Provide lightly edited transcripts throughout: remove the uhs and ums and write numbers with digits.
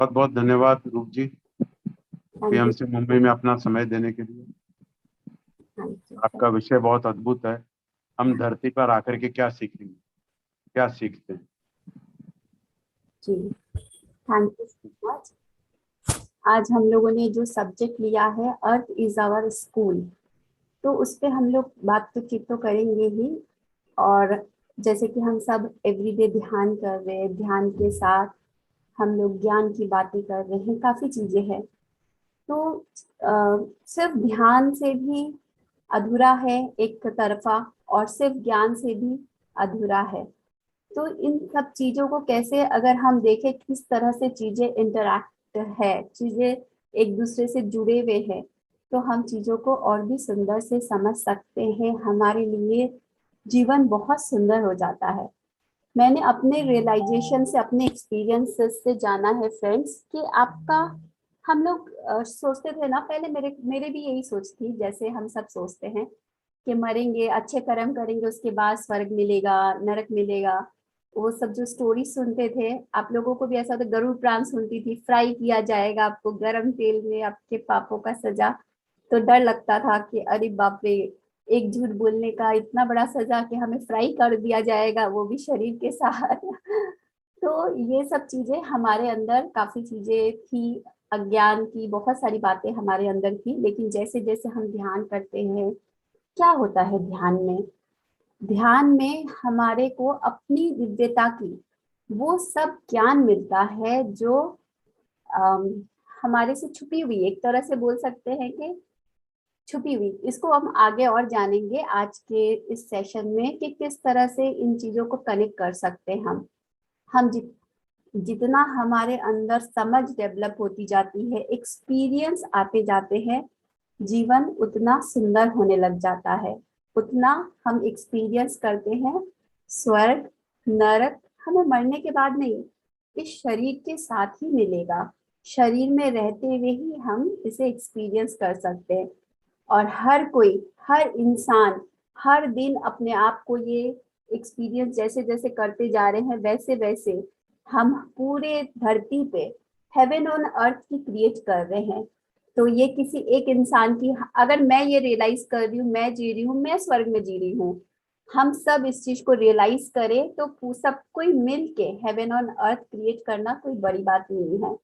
बहुत बहुत धन्यवाद रूप जी, हाँ जी। पीएमसी मुंबई में अपना समय देने के लिए। हाँ जी सर। आपका विषय बहुत अद्भुत है। हम धरती पर आकर के क्या सीखेंगे, क्या सीखते हैं? जी, थैंक यू सो मच। आज हम लोगों ने जो सब्जेक्ट लिया है, अर्थ इज आवर स्कूल, तो उस पे हम लोग बातचीत तो करेंगे ही। और जैसे कि हम सब एवरीडे ध्यान कर रहे हैं, ध्यान के साथ हम लोग ज्ञान की बातें कर रहे हैं, काफी चीजें हैं। तो सिर्फ ध्यान से भी अधूरा है एक तरफा, और सिर्फ ज्ञान से भी अधूरा है। तो इन सब चीजों को कैसे अगर हम देखें, किस तरह से चीजें इंटरैक्ट है, चीजें एक दूसरे से जुड़े हुए हैं, तो हम चीजों को और भी सुंदर से समझ सकते हैं। हमारे लिए जीवन बहुत सुंदर हो जाता है। मैंने अपने रियलाइजेशन से, अपने एक्सपीरियंसेस से जाना है फ्रेंड्स, कि आपका हम लोग सोचते थे ना पहले, मेरे मेरे भी यही सोच थी, जैसे हम सब सोचते हैं कि मरेंगे, अच्छे कर्म करेंगे, उसके बाद स्वर्ग मिलेगा, नरक मिलेगा। वो सब जो स्टोरी सुनते थे, आप लोगों को भी ऐसा होता, गरुड़ पुराण सुनती थी, फ्राई किया जाएगा आपको गरम तेल में, आपके पापों का सजा। तो डर लगता था कि अरे बाप रे, एक झूठ बोलने का इतना बड़ा सजा कि हमें फ्राई कर दिया जाएगा, वो भी शरीर के साथ। तो ये सब चीजें हमारे अंदर, काफी चीजें थी, अज्ञान की बहुत सारी बातें हमारे अंदर थी। लेकिन जैसे जैसे हम ध्यान करते हैं, क्या होता है ध्यान में? ध्यान में हमारे को अपनी दिव्यता की वो सब ज्ञान मिलता है, जो अम, हमारे से छुपी हुई, एक तरह से बोल सकते हैं कि छुपी हुई। इसको हम आगे और जानेंगे आज के इस सेशन में, कि किस तरह से इन चीजों को कनेक्ट कर सकते हैं हम जितना हमारे अंदर समझ डेवलप होती जाती है, एक्सपीरियंस आते जाते हैं, जीवन उतना सुंदर होने लग जाता है। उतना हम एक्सपीरियंस करते हैं स्वर्ग, नरक, हमें मरने के बाद नहीं, इस शरीर के साथ ही मिलेगा। शरीर में रहते हुए ही हम इसे एक्सपीरियंस कर सकते हैं। और हर कोई, हर इंसान हर दिन अपने आप को ये एक्सपीरियंस जैसे जैसे करते जा रहे हैं, वैसे वैसे हम पूरे धरती पे हेवन ऑन अर्थ की क्रिएट कर रहे हैं। तो ये किसी एक इंसान की, अगर मैं ये रियलाइज कर रही हूँ, मैं जी रही हूँ, मैं स्वर्ग में जी रही हूँ, हम सब इस चीज को रियलाइज करें, तो सब कोई मिल के हेवन ऑन अर्थ क्रिएट करना कोई बड़ी बात नहीं है।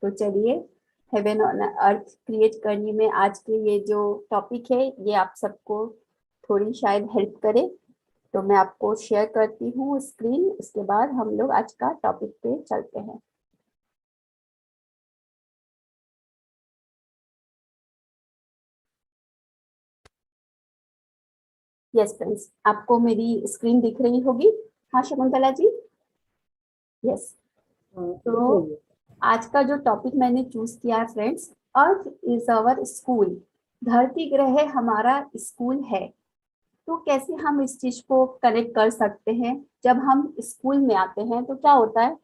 तो चलिए, हेवन ऑन अर्थ क्रिएट करने में आज के ये जो टॉपिक है, ये आप सबको थोड़ी शायद हेल्प करे। तो मैं आपको शेयर करती हूँ स्क्रीन, उसके बाद हम लोग आज का टॉपिक पे चलते हैं। यस फ्रेंड्स, आपको मेरी स्क्रीन दिख रही होगी। हाँ शकुंतला जी। यस। दिख तो रही है। आज का जो टॉपिक मैंने चूज किया है friends, earth is our school, धरती ग्रह हमारा स्कूल है। तो कैसे हम इस चीज को कनेक्ट कर सकते हैं? जब हम स्कूल में आते हैं तो क्या होता है?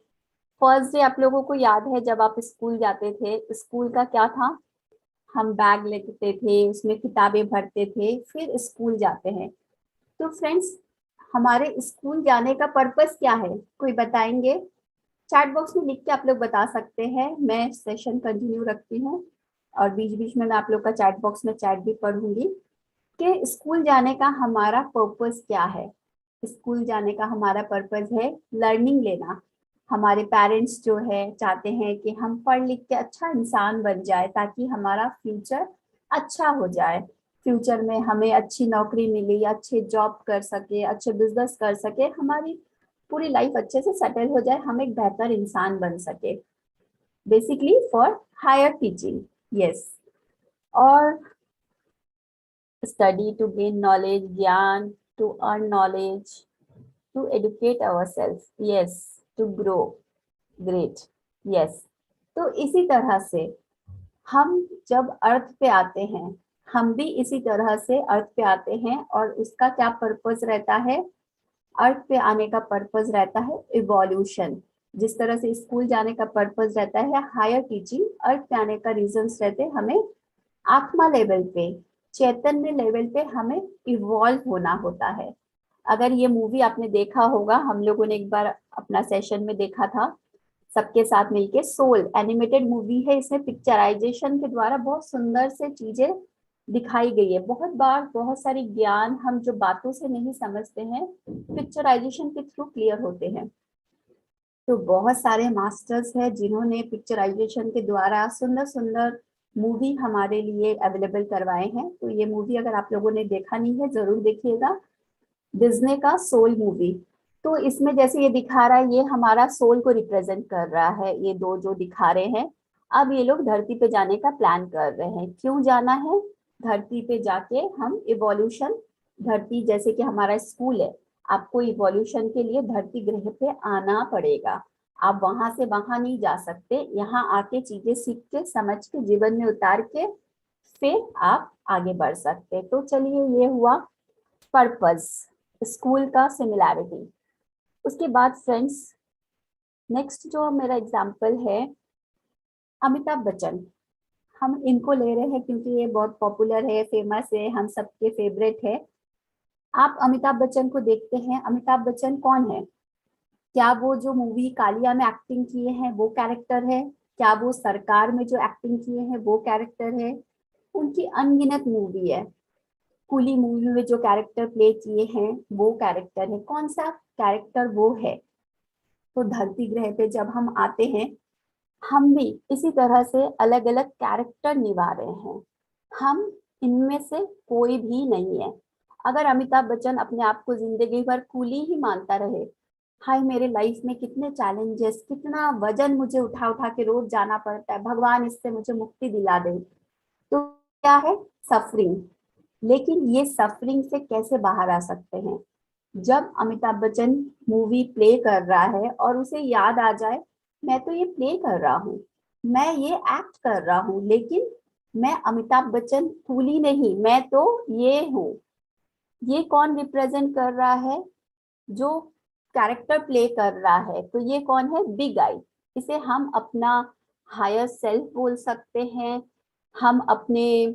फर्स्ट डे आप लोगों को याद है, जब आप स्कूल जाते थे, स्कूल का क्या था? हम बैग लेते थे, उसमें किताबें भरते थे, फिर स्कूल जाते हैं। तो फ्रेंड्स, हमारे स्कूल जाने का पर्पस क्या है, कोई बताएंगे? चैट बॉक्स में लिख के आप लोग बता सकते हैं, मैं सेशन कंटिन्यू रखती हूँ, और बीच बीच में मैं आप लोग का चैट बॉक्स में चैट भी पढ़ूंगी कि स्कूल जाने का हमारा पर्पस क्या है। स्कूल जाने का हमारा पर्पस है लर्निंग लेना। हमारे पेरेंट्स जो है चाहते हैं कि हम पढ़ लिख के अच्छा इंसान बन जाए, ताकि हमारा फ्यूचर अच्छा हो जाए, फ्यूचर में हमें अच्छी नौकरी मिले, अच्छे जॉब कर सके, अच्छे बिजनेस कर सके, हमारी पूरी लाइफ अच्छे से सेटल हो जाए, हम एक बेहतर इंसान बन सके, basically for higher teaching. Yes. और study to gain knowledge, ज्ञान, to earn knowledge, to educate ourselves, yes, to grow great, yes। तो इसी तरह से हम जब अर्थ पे आते हैं, हम भी इसी तरह से अर्थ पे आते हैं, और उसका क्या पर्पस रहता है? अर्थ पे आने का पर्पस रहता है इवोल्यूशन। जिस तरह से स्कूल जाने का पर्पस रहता है हायर टीचिंग, अर्थ पे आने का रीजंस रहते हैं हमें आत्मा लेवल पे, चैतन्य लेवल पे हमें इवॉल्व होना होता है। अगर ये मूवी आपने देखा होगा, हम लोगों ने एक बार अपना सेशन में देखा था, सबके साथ मिलके। सोल एनिमेटेड मूवी है, इसमें पिक्चराइजेशन के द्वारा बहुत सुंदर से चीजें दिखाई गई है। बहुत बार बहुत सारी ज्ञान हम जो बातों से नहीं समझते हैं, पिक्चराइजेशन के थ्रू क्लियर होते हैं। तो बहुत सारे मास्टर्स हैं जिन्होंने पिक्चराइजेशन के द्वारा सुंदर सुंदर मूवी हमारे लिए अवेलेबल करवाए हैं। तो ये मूवी अगर आप लोगों ने देखा नहीं है जरूर देखिएगा, डिज्नी का सोल मूवी। तो इसमें जैसे ये दिखा रहा है, ये हमारा सोल को रिप्रेजेंट कर रहा है, ये दो जो दिखा रहे हैं। अब ये लोग धरती पे जाने का प्लान कर रहे हैं। क्यों जाना है? धरती पे जाके हम इवोल्यूशन, धरती जैसे कि हमारा स्कूल है, आपको इवोल्यूशन के लिए धरती ग्रह पे आना पड़ेगा। आप वहां से वहां नहीं जा सकते, यहाँ आके चीजें सीख के समझ के जीवन में उतार के फिर आप आगे बढ़ सकते। तो चलिए, ये हुआ पर्पस, स्कूल का सिमिलैरिटी। उसके बाद फ्रेंड्स, नेक्स्ट जो मेरा एग्जाम्पल है अमिताभ बच्चन। हम इनको ले रहे हैं क्योंकि ये बहुत पॉपुलर है, फेमस है, हम सबके फेवरेट है। आप अमिताभ बच्चन को देखते हैं, अमिताभ बच्चन कौन है? क्या वो जो मूवी कालिया में एक्टिंग किए हैं वो कैरेक्टर है? क्या वो सरकार में जो एक्टिंग किए हैं वो कैरेक्टर है? उनकी अनगिनत मूवी है। कूली मूवी में जो कैरेक्टर प्ले किए हैं वो कैरेक्टर है। कौन सा कैरेक्टर वो है? तो धरती ग्रह पे जब हम आते हैं, हम भी इसी तरह से अलग अलग कैरेक्टर निभा रहे हैं। हम इनमें से कोई भी नहीं है। अगर अमिताभ बच्चन अपने आप को जिंदगी भर कूली ही मानता रहे, हाय मेरे लाइफ में कितने चैलेंजेस, कितना वजन मुझे उठा उठा के रोज जाना पड़ता है, भगवान इससे मुझे मुक्ति दिला दे, तो क्या है? सफरिंग। लेकिन ये सफरिंग से कैसे बाहर आ सकते हैं? जब अमिताभ बच्चन मूवी प्ले कर रहा है और उसे याद आ जाए, मैं तो ये प्ले कर रहा हूँ, मैं ये एक्ट कर रहा हूँ, लेकिन मैं अमिताभ बच्चन कूली नहीं, मैं तो ये हूँ। ये कौन रिप्रेजेंट कर रहा है? जो कैरेक्टर प्ले कर रहा है। तो ये कौन है? Big I. इसे हम अपना हायर सेल्फ बोल सकते हैं, हम अपने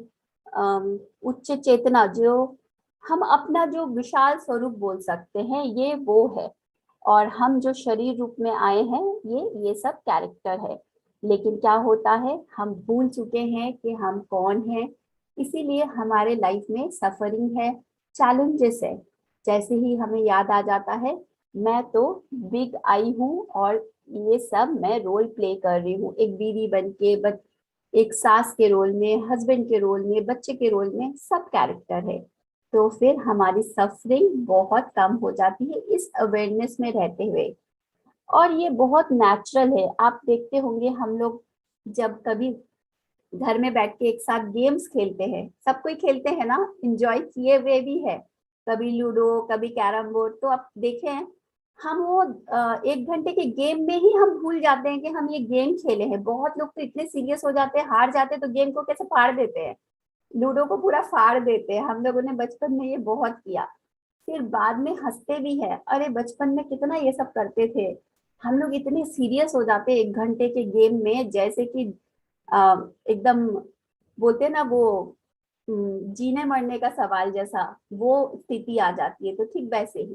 उच्च चेतना, जो हम अपना जो विशाल स्वरूप बोल सकते हैं, ये वो है। और हम जो शरीर रूप में आए हैं, ये सब कैरेक्टर है। लेकिन क्या होता है, हम भूल चुके हैं कि हम कौन हैं। इसीलिए हमारे लाइफ में सफरिंग है, चैलेंजेस है। जैसे ही हमें याद आ जाता है, मैं तो बिग आई हूँ और ये सब मैं रोल प्ले कर रही हूँ, एक बीवी बन के, एक सास के रोल में, हस्बैंड के रोल में, बच्चे के रोल में, सब कैरेक्टर है। तो फिर हमारी सफरिंग बहुत कम हो जाती है इस अवेयरनेस में रहते हुए। और ये बहुत नेचुरल है। आप देखते होंगे हम लोग जब कभी घर में बैठ के एक साथ गेम्स खेलते हैं, सब कोई खेलते हैं ना, एंजॉय किए हुए भी है, कभी लूडो, कभी कैरम बोर्ड। तो आप देखें, हम वो 1 घंटे के गेम में ही हम भूल जाते हैं कि हम ये गेम खेले हैं। बहुत लोग तो इतने सीरियस हो जाते हैं, हार जाते हैं तो गेम को कैसे फाड़ देते हैं, लूडो को पूरा फाड़ देते हैं। हम लोगों ने बचपन में ये बहुत किया, फिर बाद में हंसते भी है, अरे बचपन में कितना ये सब करते थे। हम लोग इतने सीरियस हो जाते हैं 1 घंटे के गेम में, जैसे कि एकदम बोलते हैं ना वो, जीने मरने का सवाल जैसा वो स्थिति आ जाती है। तो ठीक वैसे ही,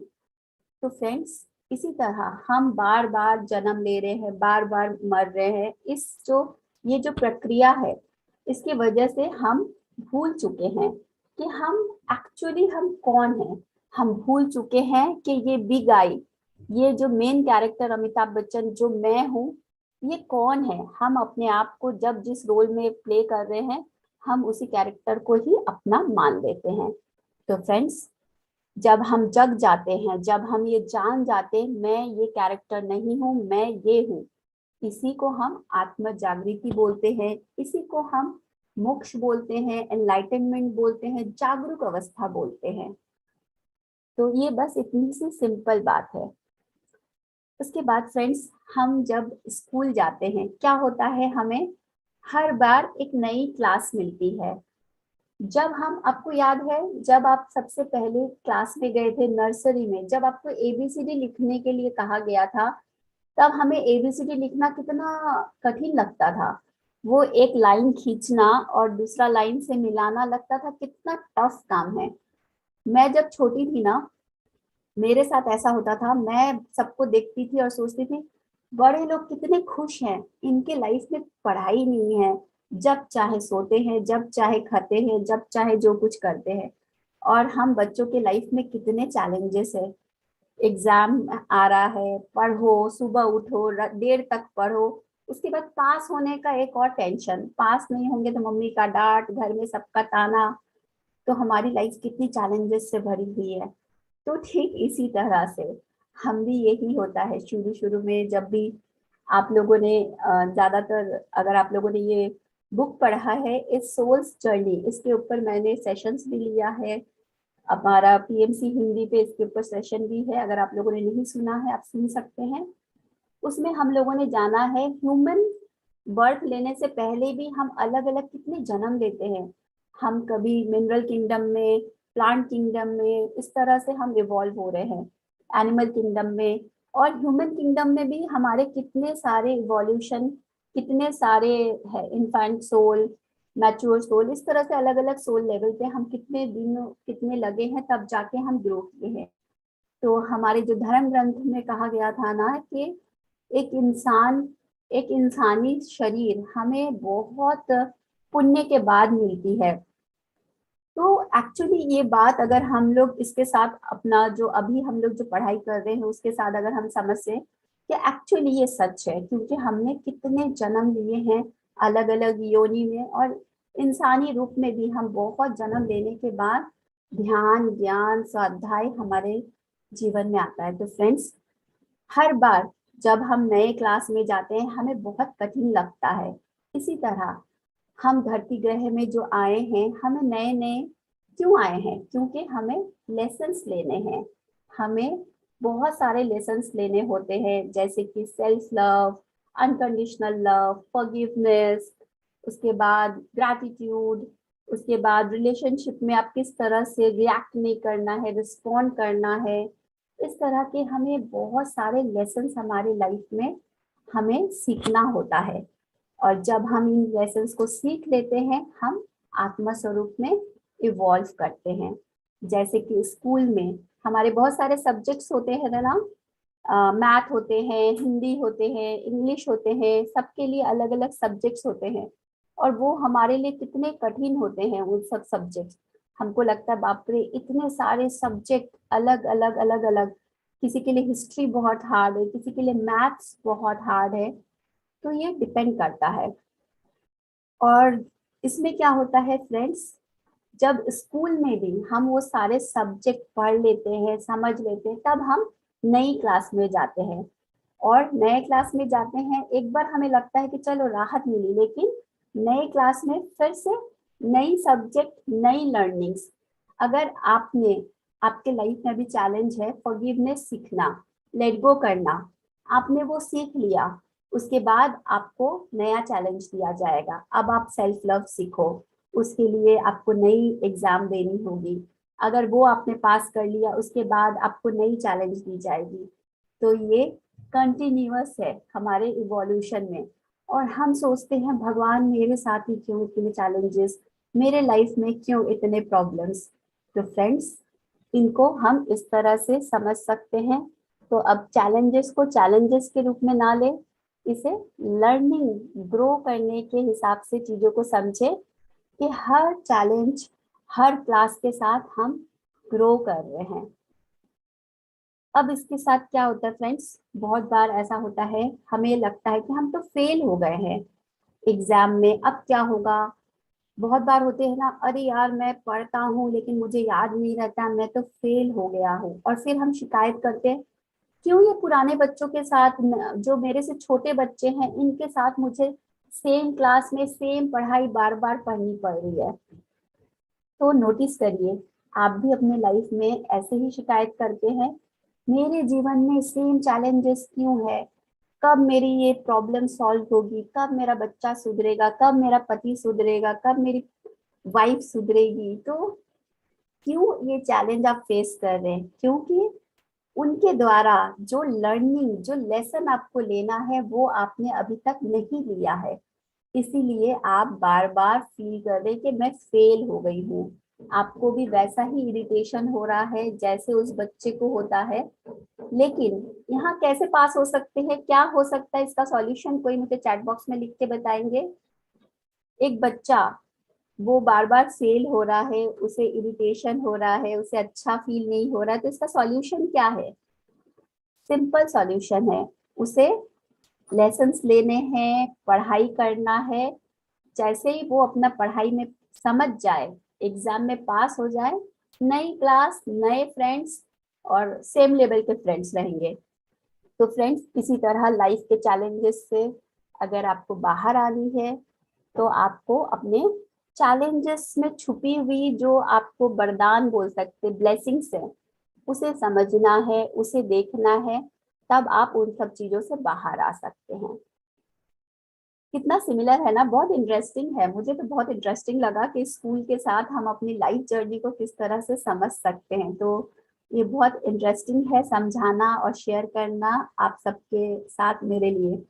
तो फ्रेंड्स, इसी तरह हम बार बार जन्म ले रहे हैं, बार बार मर रहे हैं। इस जो ये जो प्रक्रिया है, इसकी वजह से हम भूल चुके हैं कि हम एक्चुअली हम कौन हैं। हम भूल चुके हैं कि ये बिग आई, ये जो मेन कैरेक्टर अमिताभ बच्चन जो मैं हूँ, ये कौन है। हम अपने आप को जब जिस रोल में प्ले कर रहे हैं, हम उसी कैरेक्टर को ही अपना मान लेते हैं। तो फ्रेंड्स, जब हम जग जाते हैं, जब हम ये जान जाते हैं मैं ये कैरेक्टर नहीं हूँ, मैं ये हूँ, इसी को हम आत्म जागृति बोलते हैं, इसी को हम मोक्ष बोलते हैं, एनलाइटनमेंट बोलते हैं, जागरूक अवस्था बोलते हैं। तो ये बस इतनी सी सिंपल बात है। उसके बाद फ्रेंड्स, हम जब स्कूल जाते हैं, क्या होता है, हमें हर बार एक नई क्लास मिलती है। जब हम, आपको याद है जब आप सबसे पहले क्लास में गए थे, नर्सरी में, जब आपको एबीसीडी लिखने के लिए कहा गया था, तब हमें एबीसीडी लिखना कितना कठिन लगता था। वो एक लाइन खींचना और दूसरा लाइन से मिलाना लगता था, कितना टफ काम है। मैं जब छोटी थी ना, मेरे साथ ऐसा होता था, मैं सबको देखती थी और सोचती थी बड़े लोग कितने खुश हैं, इनके लाइफ में पढ़ाई नहीं है, जब चाहे सोते हैं, जब चाहे खाते हैं, जब चाहे जो कुछ करते हैं। और हम बच्चों के लाइफ में कितने चैलेंजेस है। एग्जाम आ रहा है, पढ़ो, सुबह उठो, देर तक पढ़ो, उसके बाद पास होने का एक और टेंशन, पास नहीं होंगे तो मम्मी का डांट, घर में सबका ताना। तो हमारी लाइफ कितनी चैलेंजेस से भरी हुई है। तो ठीक इसी तरह से हम भी, यही होता है शुरू शुरू में। जब भी आप लोगों ने ज्यादातर, अगर आप लोगों ने ये बुक पढ़ा है, इस सोल्स जर्नी, इसके ऊपर मैंने सेशंस भी लिया है। हमारा पीएमसी हिंदी पे इसके ऊपर सेशन भी है, अगर आप लोगों ने नहीं सुना है आप सुन सकते हैं। उसमें हम लोगों ने जाना है ह्यूमन बर्थ लेने से पहले भी हम अलग अलग कितने जन्म लेते हैं। हम कभी मिनरल किंगडम में, प्लांट किंगडम में, इस तरह से हम इवॉल्व हो रहे हैं, एनिमल किंगडम में। और ह्यूमन किंगडम में भी हमारे कितने सारे इवोल्यूशन, कितने सारे है, इन्फेंट सोल, मैच्योर सोल, इस तरह से अलग अलग सोल लेवल पे हम कितने दिन, कितने लगे हैं तब जाके हम ग्रो किए हैं। तो हमारे जो धर्म ग्रंथ में कहा गया था ना कि एक इंसान, एक इंसानी शरीर हमें बहुत पुण्य के बाद मिलती है। तो एक्चुअली ये बात अगर हम लोग इसके साथ अपना जो अभी हम लोग जो पढ़ाई कर रहे हैं उसके साथ अगर हम समझ से कि एक्चुअली ये सच है, क्योंकि हमने कितने जन्म लिए हैं अलग अलग योनि में, और इंसानी रूप में भी हम बहुत जन्म लेने के बाद ध्यान, ज्ञान, स्वाध्याय हमारे जीवन में आता है। तो फ्रेंड्स, हर बार जब हम नए क्लास में जाते हैं हमें बहुत कठिन लगता है। इसी तरह हम धरती ग्रह में जो आए हैं, हमें नए नए क्यों आए हैं? क्योंकि हमें लेसन्स लेने हैं। हमें बहुत सारे लेसन्स लेने होते हैं, जैसे कि self love, unconditional love, forgiveness, उसके बाद ग्रैटिट्यूड, उसके बाद रिलेशनशिप में आप किस तरह से रिएक्ट नहीं करना है, रिस्पॉन्ड करना है। इस तरह के हमें बहुत सारे लेसन्स हमारी लाइफ में हमें सीखना होता है। और जब हम इन लेसन्स को सीख लेते हैं, हम आत्मा स्वरूप में इवॉल्व करते हैं। जैसे कि स्कूल में हमारे बहुत सारे सब्जेक्ट्स होते हैं ना, मैथ होते हैं, हिंदी होते हैं, इंग्लिश होते हैं, सबके लिए अलग अलग सब्जेक्ट्स होते हैं। और वो हमारे लिए कितने कठिन होते हैं उन सब सब्जेक्ट्स। हमको लगता है बाप रे, इतने सारे सब्जेक्ट, अलग अलग अलग अलग। किसी के लिए हिस्ट्री बहुत हार्ड है, किसी के लिए मैथ्स बहुत हार्ड है। तो ये डिपेंड करता है। और इसमें क्या होता है फ्रेंड्स, जब स्कूल में भी हम वो सारे सब्जेक्ट पढ़ लेते हैं, समझ लेते हैं, तब हम नई क्लास में जाते हैं। और नए क्लास में जाते हैं, एक बार हमें लगता है कि चलो राहत मिली, लेकिन नए क्लास में फिर से नई सब्जेक्ट, नई लर्निंग्स। अगर आपने, आपके लाइफ में भी चैलेंज है फॉरगिवनेस सीखना, लेट गो करना, आपने वो सीख लिया, उसके बाद आपको नया चैलेंज दिया जाएगा। अब आप सेल्फ लव सीखो, उसके लिए आपको नई एग्जाम देनी होगी। अगर वो आपने पास कर लिया, उसके बाद आपको नई चैलेंज दी जाएगी। तो ये कंटिन्यूअस है हमारे इवोल्यूशन में। और हम सोचते हैं भगवान मेरे साथ ही क्यों इतने चैलेंजेस, मेरे लाइफ में क्यों इतने प्रॉब्लम्स। तो फ्रेंड्स, इनको हम इस तरह से समझ सकते हैं। तो अब चैलेंजेस को चैलेंजेस के रूप में ना ले, इसे लर्निंग, ग्रो करने के हिसाब से चीजों को समझे कि हर चैलेंज, हर क्लास के साथ हम ग्रो कर रहे हैं। अब इसके साथ क्या होता है फ्रेंड्स, बहुत बार ऐसा होता है हमें लगता है कि हम तो फेल हो गए हैं एग्जाम में, अब क्या होगा। बहुत बार होते हैं ना, अरे यार मैं पढ़ता हूँ लेकिन मुझे याद नहीं रहता, मैं तो फेल हो गया हूँ। और फिर हम शिकायत करते हैं, क्यों ये पुराने बच्चों के साथ, जो मेरे से छोटे बच्चे हैं, इनके साथ मुझे सेम क्लास में सेम पढ़ाई बार बार पढ़नी पड़ रही है। तो नोटिस करिए, आप भी अपने लाइफ में ऐसे ही शिकायत करते हैं, मेरे जीवन में सेम चैलेंजेस क्यों है, कब मेरी ये प्रॉब्लम सॉल्व होगी, कब मेरा बच्चा सुधरेगा, कब मेरा पति सुधरेगा, कब मेरी वाइफ सुधरेगी। तो क्यों ये चैलेंज आप फेस कर रहे हैं? क्योंकि उनके द्वारा जो लर्निंग, जो लेसन आपको लेना है, वो आपने अभी तक नहीं लिया है। इसीलिए आप बार बार फील कर रहे हैं कि मैं फेल हो गई हूँ। आपको भी वैसा ही इरिटेशन हो रहा है जैसे उस बच्चे को होता है। लेकिन यहाँ कैसे पास हो सकते हैं, क्या हो सकता है इसका सॉल्यूशन, कोई मुझे चैट बॉक्स में लिख के बताएंगे। एक बच्चा, वो बार बार फेल हो रहा है, उसे इरिटेशन हो रहा है, उसे अच्छा फील नहीं हो रहा है, तो इसका सॉल्यूशन क्या है? सिंपल सॉल्यूशन है, उसे लेसन्स लेने हैं, पढ़ाई करना है। जैसे ही वो अपना पढ़ाई में समझ जाए, एग्जाम में पास हो जाए, नई क्लास, नए फ्रेंड्स और सेम लेवल के फ्रेंड्स रहेंगे। तो फ्रेंड्स, इसी तरह लाइफ के चैलेंजेस से अगर आपको बाहर आनी है तो आपको अपने चैलेंजेस में छुपी हुई जो आपको वरदान बोल सकते, ब्लेसिंग्स है, उसे समझना है, उसे देखना है, तब आप उन सब चीजों से बाहर आ सकते हैं। कितना सिमिलर है ना, बहुत इंटरेस्टिंग है। मुझे तो बहुत इंटरेस्टिंग लगा कि स्कूल के साथ हम अपनी लाइफ जर्नी को किस तरह से समझ सकते हैं। तो ये बहुत इंटरेस्टिंग है समझाना और शेयर करना आप सबके साथ मेरे लिए।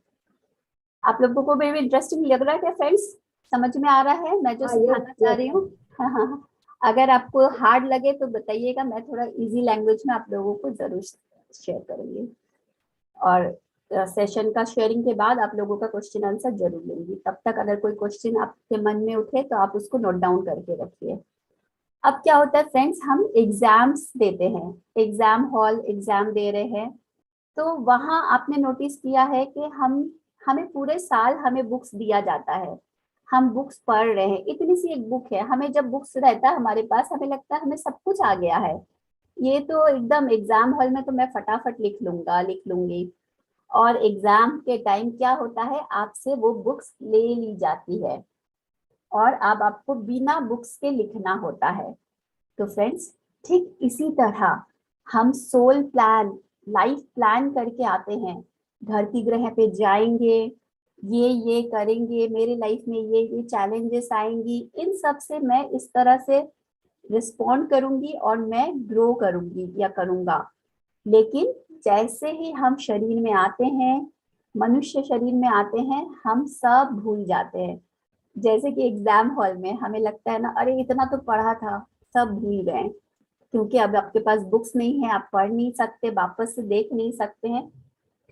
आप लोगों को भी इंटरेस्टिंग लग रहा है क्या फ्रेंड्स? समझ में आ रहा है मैं जो हाँ, यस सिखाना चाह यस। रही हूँ? हाँ हाँ हाँ। अगर आपको हार्ड लगे तो बताइएगा, मैं थोड़ा इजी लैंग्वेज में आप लोगों को जरूर शेयर करूंगी। और सेशन का शेयरिंग के बाद आप लोगों का क्वेश्चन आंसर जरूर लूंगी। तब तक अगर कोई क्वेश्चन आपके मन में उठे तो आप उसको नोट डाउन करके रखिए। अब क्या होता है फ्रेंड्स, हम एग्जाम्स देते हैं, एग्जाम हॉल एग्जाम दे रहे हैं, तो वहां आपने नोटिस किया है कि हमें पूरे साल हमें बुक्स दिया जाता है, हम बुक्स पढ़ रहे हैं, इतनी सी एक बुक है, हमें जब बुक्स रहता है हमारे पास हमें लगता है हमें सब कुछ आ गया है, ये तो एकदम एग्जाम हॉल में तो मैं फटाफट लिख लूंगा, लिख लूंगी। और एग्जाम के टाइम क्या होता है, आपसे वो बुक्स ले ली जाती है और अब आपको बिना बुक्स के लिखना होता है। तो फ्रेंड्स, ठीक इसी तरह हम सोल प्लान, लाइफ प्लान करके आते हैं, धरती ग्रह पे जाएंगे, ये करेंगे, मेरे लाइफ में ये चैलेंजेस आएंगी, इन सब से मैं इस तरह से रिस्पॉन्ड करूंगी और मैं ग्रो करूंगी या करूंगा। लेकिन जैसे ही हम शरीर में आते हैं, मनुष्य शरीर में आते हैं, हम सब भूल जाते हैं। जैसे कि एग्जाम हॉल में हमें लगता है ना, अरे इतना तो पढ़ा था, सब भूल गए, क्योंकि अब आपके पास बुक्स नहीं है, आप पढ़ नहीं सकते, वापस से देख नहीं सकते हैं।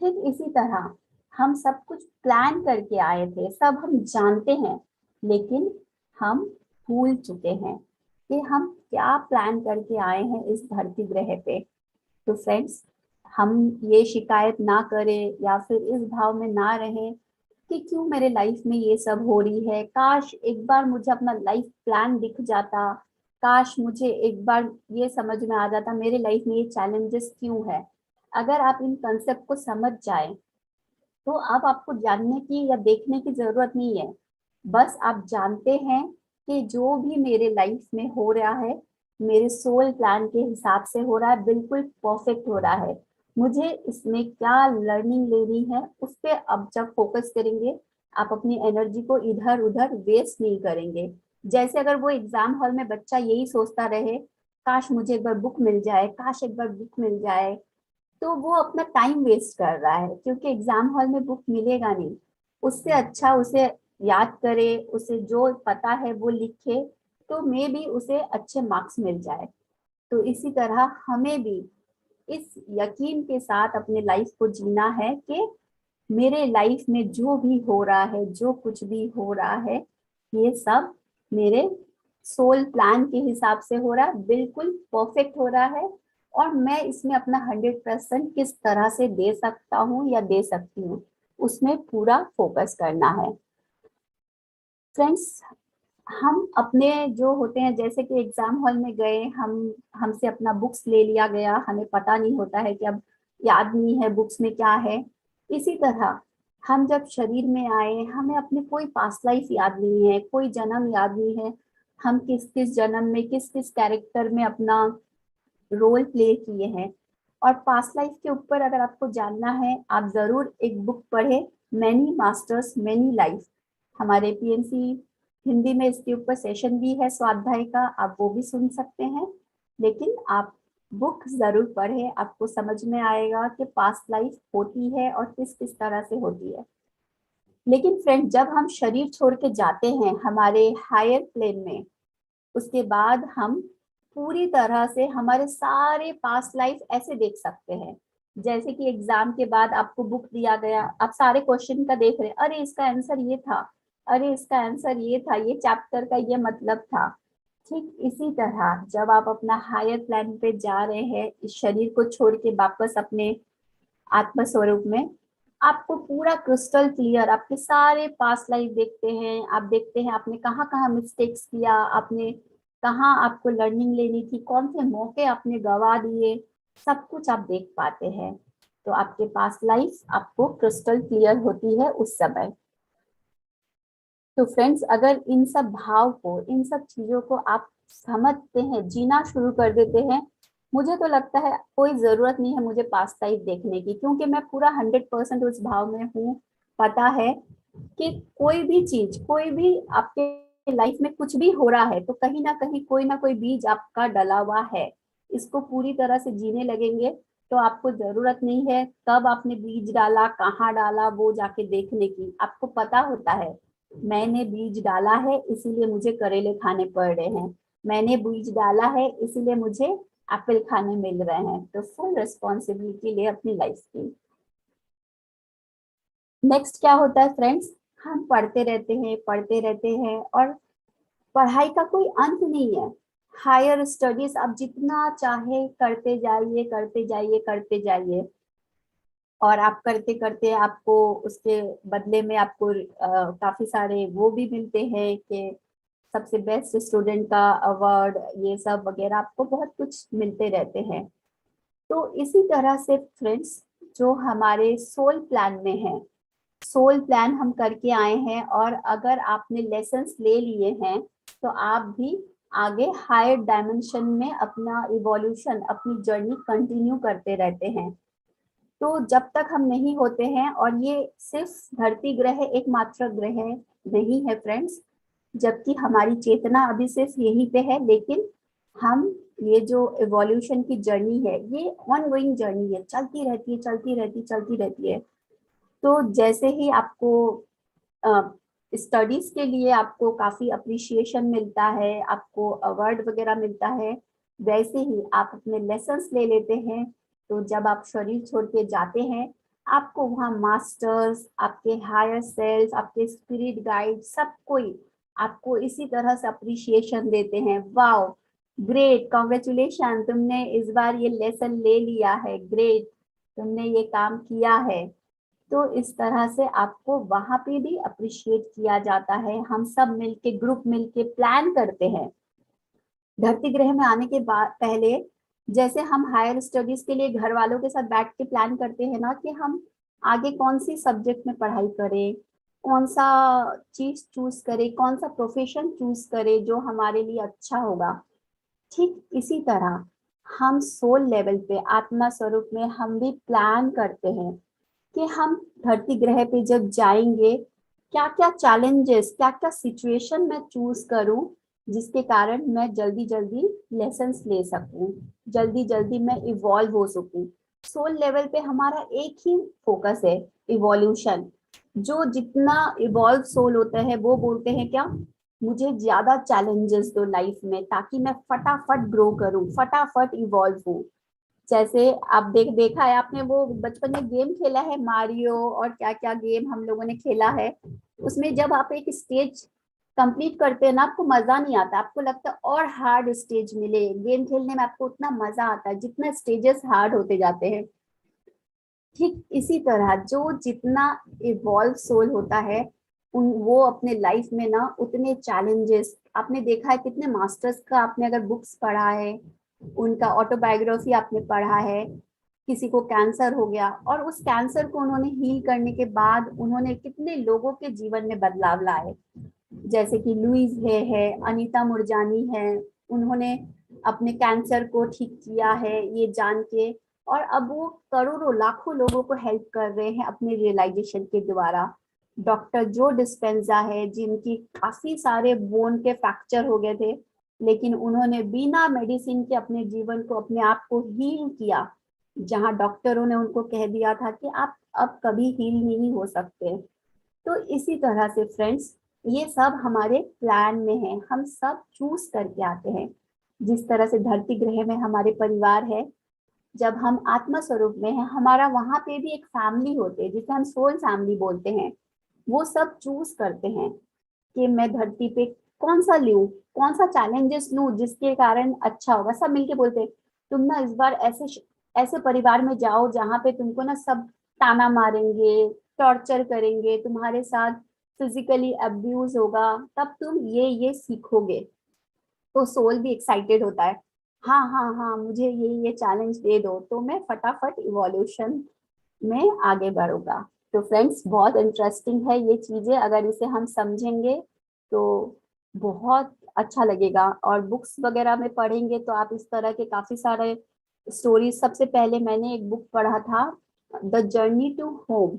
ठीक इसी तरह हम सब कुछ प्लान करके आए थे, सब हम जानते हैं, लेकिन हम भूल चुके हैं कि हम क्या प्लान करके आए हैं इस धरती ग्रह पे। तो फ्रेंड्स, हम ये शिकायत ना करें या फिर इस भाव में ना रहें कि क्यों मेरे लाइफ में ये सब हो रही है, काश एक बार मुझे अपना लाइफ प्लान दिख जाता, काश मुझे एक बार ये समझ में आ जाता मेरे लाइफ में ये चैलेंजेस क्यों है। अगर आप इन कंसेप्ट को समझ जाए तो अब आपको जानने की या देखने की जरूरत नहीं है, बस आप जानते हैं कि जो भी मेरे लाइफ में हो रहा है मेरे सोल प्लान के हिसाब से हो रहा है, बिल्कुल परफेक्ट हो रहा है। मुझे इसमें क्या लर्निंग लेनी है उस पर अब जब फोकस करेंगे, आप अपनी एनर्जी को इधर उधर वेस्ट नहीं करेंगे। जैसे अगर वो एग्जाम हॉल में बच्चा यही सोचता रहे, काश मुझे एक बार बुक मिल जाए, काश एक बार बुक मिल जाए, तो वो अपना टाइम वेस्ट कर रहा है, क्योंकि एग्जाम हॉल में बुक मिलेगा नहीं। उससे अच्छा उसे याद करे, उसे जो पता है वो लिखे, तो मे भी उसे अच्छे मार्क्स मिल जाए। तो इसी तरह हमें भी इस यकीन के साथ अपने लाइफ को जीना है कि मेरे लाइफ में जो भी हो रहा है, जो कुछ भी हो रहा है, ये सब मेरे सोल प्लान के हिसाब से हो रहा है, बिल्कुल परफेक्ट हो रहा है। और मैं इसमें अपना 100% किस तरह से दे सकता हूँ या दे सकती हूँ, उसमें पूरा फोकस करना है। फ्रेंड्स, हम अपने जो होते हैं, जैसे कि एग्जाम हॉल में गए, हम हमसे अपना बुक्स ले लिया गया, हमें पता नहीं होता है कि अब याद नहीं है बुक्स में क्या है। इसी तरह हम जब शरीर में आए, हमें अपनी कोई पास्ट लाइफ याद नहीं है, कोई जन्म याद नहीं है, हम किस किस जन्म में किस किस कैरेक्टर में अपना रोल प्ले किए हैं। और पास्ट लाइफ के ऊपर अगर आपको जानना है, आप जरूर एक बुक पढ़े, मैनी मास्टर्स मैनी लाइफ। हमारे पीएनसी हिंदी में इसके ऊपर सेशन भी है स्वाध्याय का, आप वो भी सुन सकते हैं। लेकिन आप बुक जरूर पढ़े, आपको समझ में आएगा कि पास्ट लाइफ होती है और किस किस तरह से होती है। लेकिन फ्रेंड, जब हम शरीर छोड़ के जाते हैं हमारे हायर प्लेन में, उसके बाद हम पूरी तरह से हमारे सारे पास्ट लाइफ ऐसे देख सकते हैं, जैसे कि एग्जाम के बाद आपको बुक दिया गया, आप सारे क्वेश्चन का देख रहे हैं, अरे इसका आंसर ये था, अरे इसका आंसर ये था, ये चैप्टर का ये मतलब था। ठीक इसी तरह जब आप अपना हायर प्लान पे जा रहे हैं, इस शरीर को छोड़ के वापस अपने आत्म स्वरूप में, आपको पूरा क्रिस्टल क्लियर आपके सारे पास्ट लाइफ देखते हैं, आप देखते हैं आपने कहाँ कहाँ मिस्टेक्स किया, आपने कहाँ आपको लर्निंग लेनी थी, कौन से मौके आपने गवा दिए, सब कुछ आप देख पाते हैं। तो आपके पास्ट लाइफ आपको क्रिस्टल क्लियर होती है उस समय। तो फ्रेंड्स, अगर इन सब भाव को, इन सब चीजों को आप समझते हैं, जीना शुरू कर देते हैं, मुझे तो लगता है कोई जरूरत नहीं है मुझे पास्ट लाइफ देखने की, क्योंकि मैं पूरा 100% उस भाव में हूँ। पता है कि कोई भी चीज, कोई भी आपके लाइफ में कुछ भी हो रहा है तो कहीं ना कोई बीज आपका डला हुआ है। इसको पूरी तरह से जीने लगेंगे तो आपको जरूरत नहीं है कब आपने बीज डाला, कहाँ डाला, वो जाके देखने की। आपको पता होता है मैंने बीज डाला है इसीलिए मुझे करेले खाने पड़ रहे हैं, मैंने बीज डाला है इसीलिए मुझे एप्पल खाने मिल रहे हैं। तो फुल रिस्पॉन्सिबिलिटी ले अपनी लाइफ की। नेक्स्ट क्या होता है फ्रेंड्स, हम पढ़ते रहते हैं और पढ़ाई का कोई अंत नहीं है। हायर स्टडीज आप जितना चाहे करते जाइए, करते जाइए, करते जाइए, और आप करते करते आपको उसके बदले में आपको काफी सारे वो भी मिलते हैं कि सबसे बेस्ट स्टूडेंट का अवार्ड, ये सब वगैरह आपको बहुत कुछ मिलते रहते हैं। तो इसी तरह से फ्रेंड्स, जो हमारे सोल प्लान में है, सोल प्लान हम करके आए हैं, और अगर आपने लेसन्स ले लिए हैं तो आप भी आगे हायर डायमेंशन में अपना इवोल्यूशन, अपनी जर्नी कंटिन्यू करते रहते हैं। तो जब तक हम नहीं होते हैं, और ये सिर्फ धरती ग्रह एकमात्र ग्रह नहीं है फ्रेंड्स, जबकि हमारी चेतना अभी सिर्फ यहीं पे है, लेकिन हम ये जो इवोल्यूशन की जर्नी है ये ऑन गोइंग जर्नी है, चलती रहती है, चलती रहती, चलती रहती है। तो जैसे ही आपको स्टडीज के लिए आपको काफी अप्रिशिएशन मिलता है, आपको अवार्ड वगैरह मिलता है, वैसे ही आप अपने लेसन्स ले लेते हैं। तो जब आप शरीर छोड़ के जाते हैं, आपको वहाँ मास्टर्स, आपके हायर सेल्फ, आपके स्पिरिट गाइड, सब कोई आपको इसी तरह से अप्रिशिएशन देते हैं। वाओ, ग्रेट, कॉन्ग्रेचुलेशन, तुमने इस बार ये लेसन ले लिया है, ग्रेट, तुमने ये काम किया है। तो इस तरह से आपको वहां पे भी अप्रिशिएट किया जाता है। हम सब मिलके, ग्रुप मिलके प्लान करते हैं धरती ग्रह में आने के बाद, पहले जैसे हम हायर स्टडीज के लिए घर वालों के साथ बैठ के प्लान करते हैं ना कि हम आगे कौन सी सब्जेक्ट में पढ़ाई करें, कौन सा चीज चूज करें, कौन सा प्रोफेशन चूज करें जो हमारे लिए अच्छा होगा। ठीक इसी तरह हम सोल लेवल पे, आत्मा स्वरूप में हम भी प्लान करते हैं कि हम धरती ग्रह पे जब जाएंगे, क्या क्या चैलेंजेस, क्या क्या सिचुएशन मैं चूज करूं जिसके कारण मैं जल्दी जल्दी लेसन्स ले सकूं, जल्दी जल्दी मैं इवॉल्व हो सकूं। सोल लेवल पे हमारा एक ही फोकस है, इवोल्यूशन। जो जितना इवॉल्व सोल होता है वो बोलते हैं क्या, मुझे ज्यादा चैलेंजेस दो लाइफ में ताकि मैं फटाफट ग्रो करूं, फटाफट इवॉल्व हूं। जैसे आप देखा है आपने, वो बचपन में गेम खेला है मारियो, और क्या क्या गेम हम लोगों ने खेला है। उसमें जब आप एक स्टेज कंप्लीट करते हैं ना, आपको मजा नहीं आता, आपको लगता है और हार्ड स्टेज मिले। गेम खेलने में आपको उतना मजा आता है जितना स्टेजेस हार्ड होते जाते हैं। ठीक इसी तरह जो जितना इवॉल्व सोल होता है, वो अपने लाइफ में ना उतने चैलेंजेस, आपने देखा है कितने मास्टर्स का आपने अगर बुक्स पढ़ा है, उनका ऑटोबायोग्राफी आपने पढ़ा है, किसी को कैंसर हो गया और उस कैंसर को उन्होंने हील करने के बाद उन्होंने कितने लोगों के जीवन में बदलाव लाए। जैसे कि लुइस है अनीता मुरजानी है, उन्होंने अपने कैंसर को ठीक किया है ये जान के, और अब वो करोड़ों लाखों लोगों को हेल्प कर रहे हैं अपने रियलाइजेशन के द्वारा। डॉक्टर जो डिस्पेंजा है, जिनकी काफी सारे बोन के फ्रैक्चर हो गए थे, लेकिन उन्होंने बिना मेडिसिन के अपने जीवन को, अपने आप को हील किया, जहां डॉक्टरों ने उनको कह दिया था कि आप अब कभी हील नहीं हो सकते। तो इसी तरह से फ्रेंड्स, ये सब हमारे प्लान में है, हम सब चूज करके आते हैं। जिस तरह से धरती ग्रह में हमारे परिवार है, जब हम आत्मा स्वरूप में है हमारा, वहां पे भी एक फैमिली होते हैं जिसे हम सोल फैमिली बोलते हैं। वो सब चूज करते हैं कि मैं धरती पे कौन सा लूं, कौन सा चैलेंजेस लूं जिसके कारण अच्छा होगा। सब मिलके बोलते हैं तुम ना इस बार ऐसे ऐसे परिवार में जाओ जहाँ पे तुमको ना सब ताना मारेंगे, टॉर्चर करेंगे, तुम्हारे साथ फिजिकली अब्यूज होगा, तब तुम ये सीखोगे। तो सोल भी एक्साइटेड होता है, हाँ हाँ हाँ मुझे ये चैलेंज दे दो, तो मैं फटाफट इवोल्यूशन में आगे बढ़ूंगा। तो फ्रेंड्स बहुत इंटरेस्टिंग है ये चीजें, अगर इसे हम समझेंगे तो बहुत अच्छा लगेगा। और बुक्स वगैरह में पढ़ेंगे तो आप इस तरह के काफी सारे स्टोरीज, सबसे पहले मैंने एक बुक पढ़ा था, द जर्नी टू होम।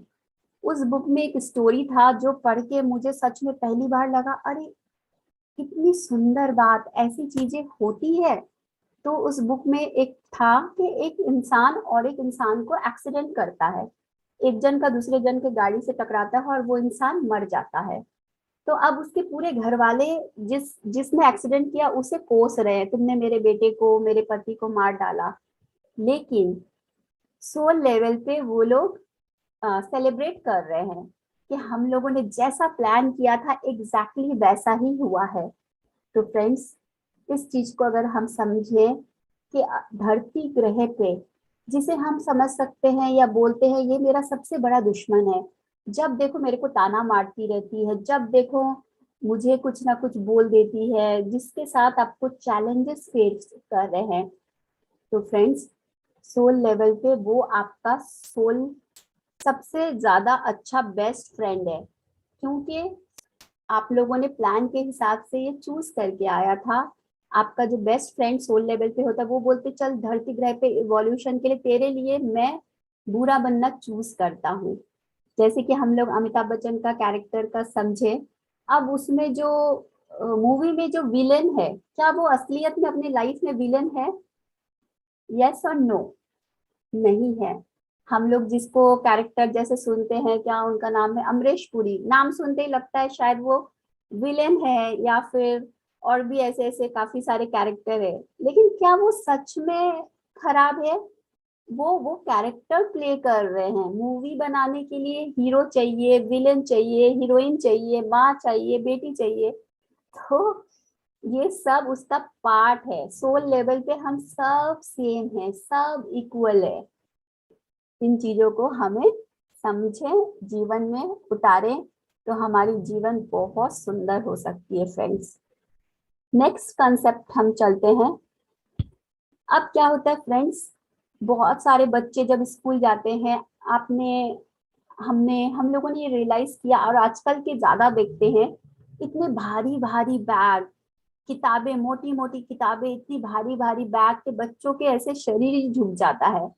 उस बुक में एक स्टोरी था जो पढ़ के मुझे सच में पहली बार लगा, अरे कितनी सुंदर बात, ऐसी चीजें होती है। तो उस बुक में एक था कि एक इंसान और एक इंसान को एक्सीडेंट करता है, एक जन का दूसरे जन के गाड़ी से टकराता है और वो इंसान मर जाता है। तो अब उसके पूरे घर वाले जिसने एक्सीडेंट किया उसे कोस रहे हैं, तुमने मेरे बेटे को, मेरे पति को मार डाला। लेकिन सोल लेवल पे वो लोग सेलिब्रेट कर रहे हैं कि हम लोगों ने जैसा प्लान किया था एग्जैक्टली वैसा ही हुआ है। तो फ्रेंड्स इस चीज को अगर हम समझें कि धरती ग्रह पे, जिसे हम समझ सकते हैं या बोलते हैं ये मेरा सबसे बड़ा दुश्मन है, जब देखो मेरे को ताना मारती रहती है, जब देखो मुझे कुछ ना कुछ बोल देती है, जिसके साथ आपको चैलेंजेस फेस कर रहे हैं, तो फ्रेंड्स सोल लेवल पे वो आपका सोल सबसे ज्यादा अच्छा बेस्ट फ्रेंड है। क्योंकि आप लोगों ने प्लान के हिसाब से ये चूज करके आया था। आपका जो बेस्ट फ्रेंड सोल लेवल पे होता है वो बोलते चल धरती ग्रह पे इवोल्यूशन के लिए तेरे लिए मैं बुरा बनना चूज करता हूँ। जैसे कि हम लोग अमिताभ बच्चन का कैरेक्टर का समझे, अब उसमें जो मूवी में जो विलेन है, क्या वो असलियत में अपनी लाइफ में विलेन है? यस और नो? नहीं है। हम लोग जिसको कैरेक्टर जैसे सुनते हैं, क्या उनका नाम है, अमरीश पुरी, नाम सुनते ही लगता है शायद वो विलेन है, या फिर और भी ऐसे ऐसे काफी सारे कैरेक्टर है। लेकिन क्या वो सच में खराब है? वो कैरेक्टर प्ले कर रहे हैं। मूवी बनाने के लिए हीरो चाहिए, विलेन चाहिए, हीरोइन चाहिए, माँ चाहिए, बेटी चाहिए। तो ये सब उसका पार्ट है। सोल लेवल पे हम सब सेम है, सब इक्वल है। इन चीजों को हमें समझें, जीवन में उतारें, तो हमारी जीवन बहुत सुंदर हो सकती है फ्रेंड्स। नेक्स्ट कंसेप्ट हम चलते हैं। अब क्या होता है फ्रेंड्स, बहुत सारे बच्चे जब स्कूल जाते हैं, आपने हमने हम लोगों ने ये रियलाइज किया, और आजकल के ज्यादा देखते हैं, इतने भारी भारी बैग, किताबें, मोटी मोटी किताबें, इतनी भारी भारी बैग के बच्चों के ऐसे शरीर ही झुक जाता है।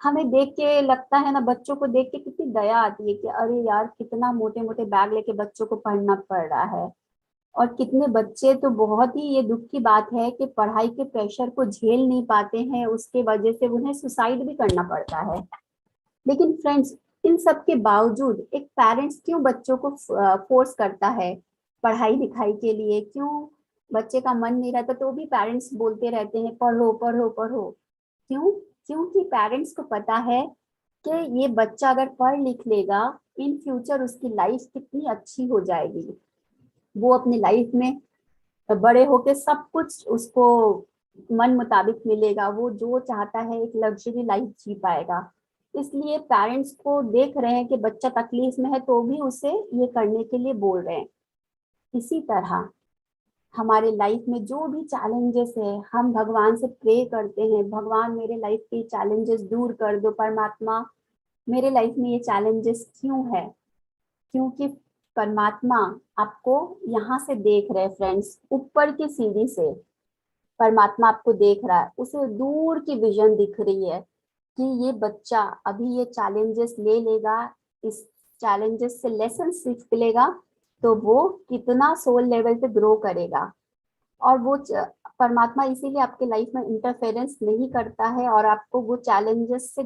हमें देख के लगता है ना, बच्चों को देख के कितनी दया आती है कि अरे यार कितना मोटे मोटे बैग लेके बच्चों को पढ़ना पड़ रहा है। और कितने बच्चे तो, बहुत ही ये दुख की बात है कि पढ़ाई के प्रेशर को झेल नहीं पाते हैं, उसके वजह से उन्हें सुसाइड भी करना पड़ता है। लेकिन फ्रेंड्स इन सब के बावजूद एक पेरेंट्स क्यों बच्चों को फोर्स करता है पढ़ाई लिखाई के लिए? क्यों बच्चे का मन नहीं रहता तो भी पेरेंट्स बोलते रहते हैं पढ़ो पढ़ो पढ़ो? क्यों? क्योंकि पेरेंट्स को पता है कि ये बच्चा अगर पढ़ लिख लेगा, इन फ्यूचर उसकी लाइफ कितनी अच्छी हो जाएगी। वो अपनी लाइफ में बड़े होके सब कुछ उसको मन मुताबिक मिलेगा, वो जो चाहता है एक लग्जरी लाइफ जी पाएगा। इसलिए पेरेंट्स को देख रहे हैं कि बच्चा तकलीफ में है तो भी उसे ये करने के लिए बोल रहे हैं। इसी तरह हमारे लाइफ में जो भी चैलेंजेस है, हम भगवान से प्रे करते हैं, भगवान मेरे लाइफ के चैलेंजेस दूर कर दो, परमात्मा मेरे लाइफ में ये चैलेंजेस क्यों है? क्योंकि परमात्मा आपको यहाँ से देख रहे हैं फ्रेंड्स, ऊपर की सीढ़ी से परमात्मा आपको देख रहा है, उसे दूर की विजन दिख रही है कि ये बच्चा अभी ये चैलेंजेस ले लेगा, इस चैलेंजेस से लेसन सीख लेगा तो वो कितना सोल लेवल पे ग्रो करेगा। और वो परमात्मा इसीलिए आपके लाइफ में इंटरफेरेंस नहीं करता है और आपको वो चैलेंजेस से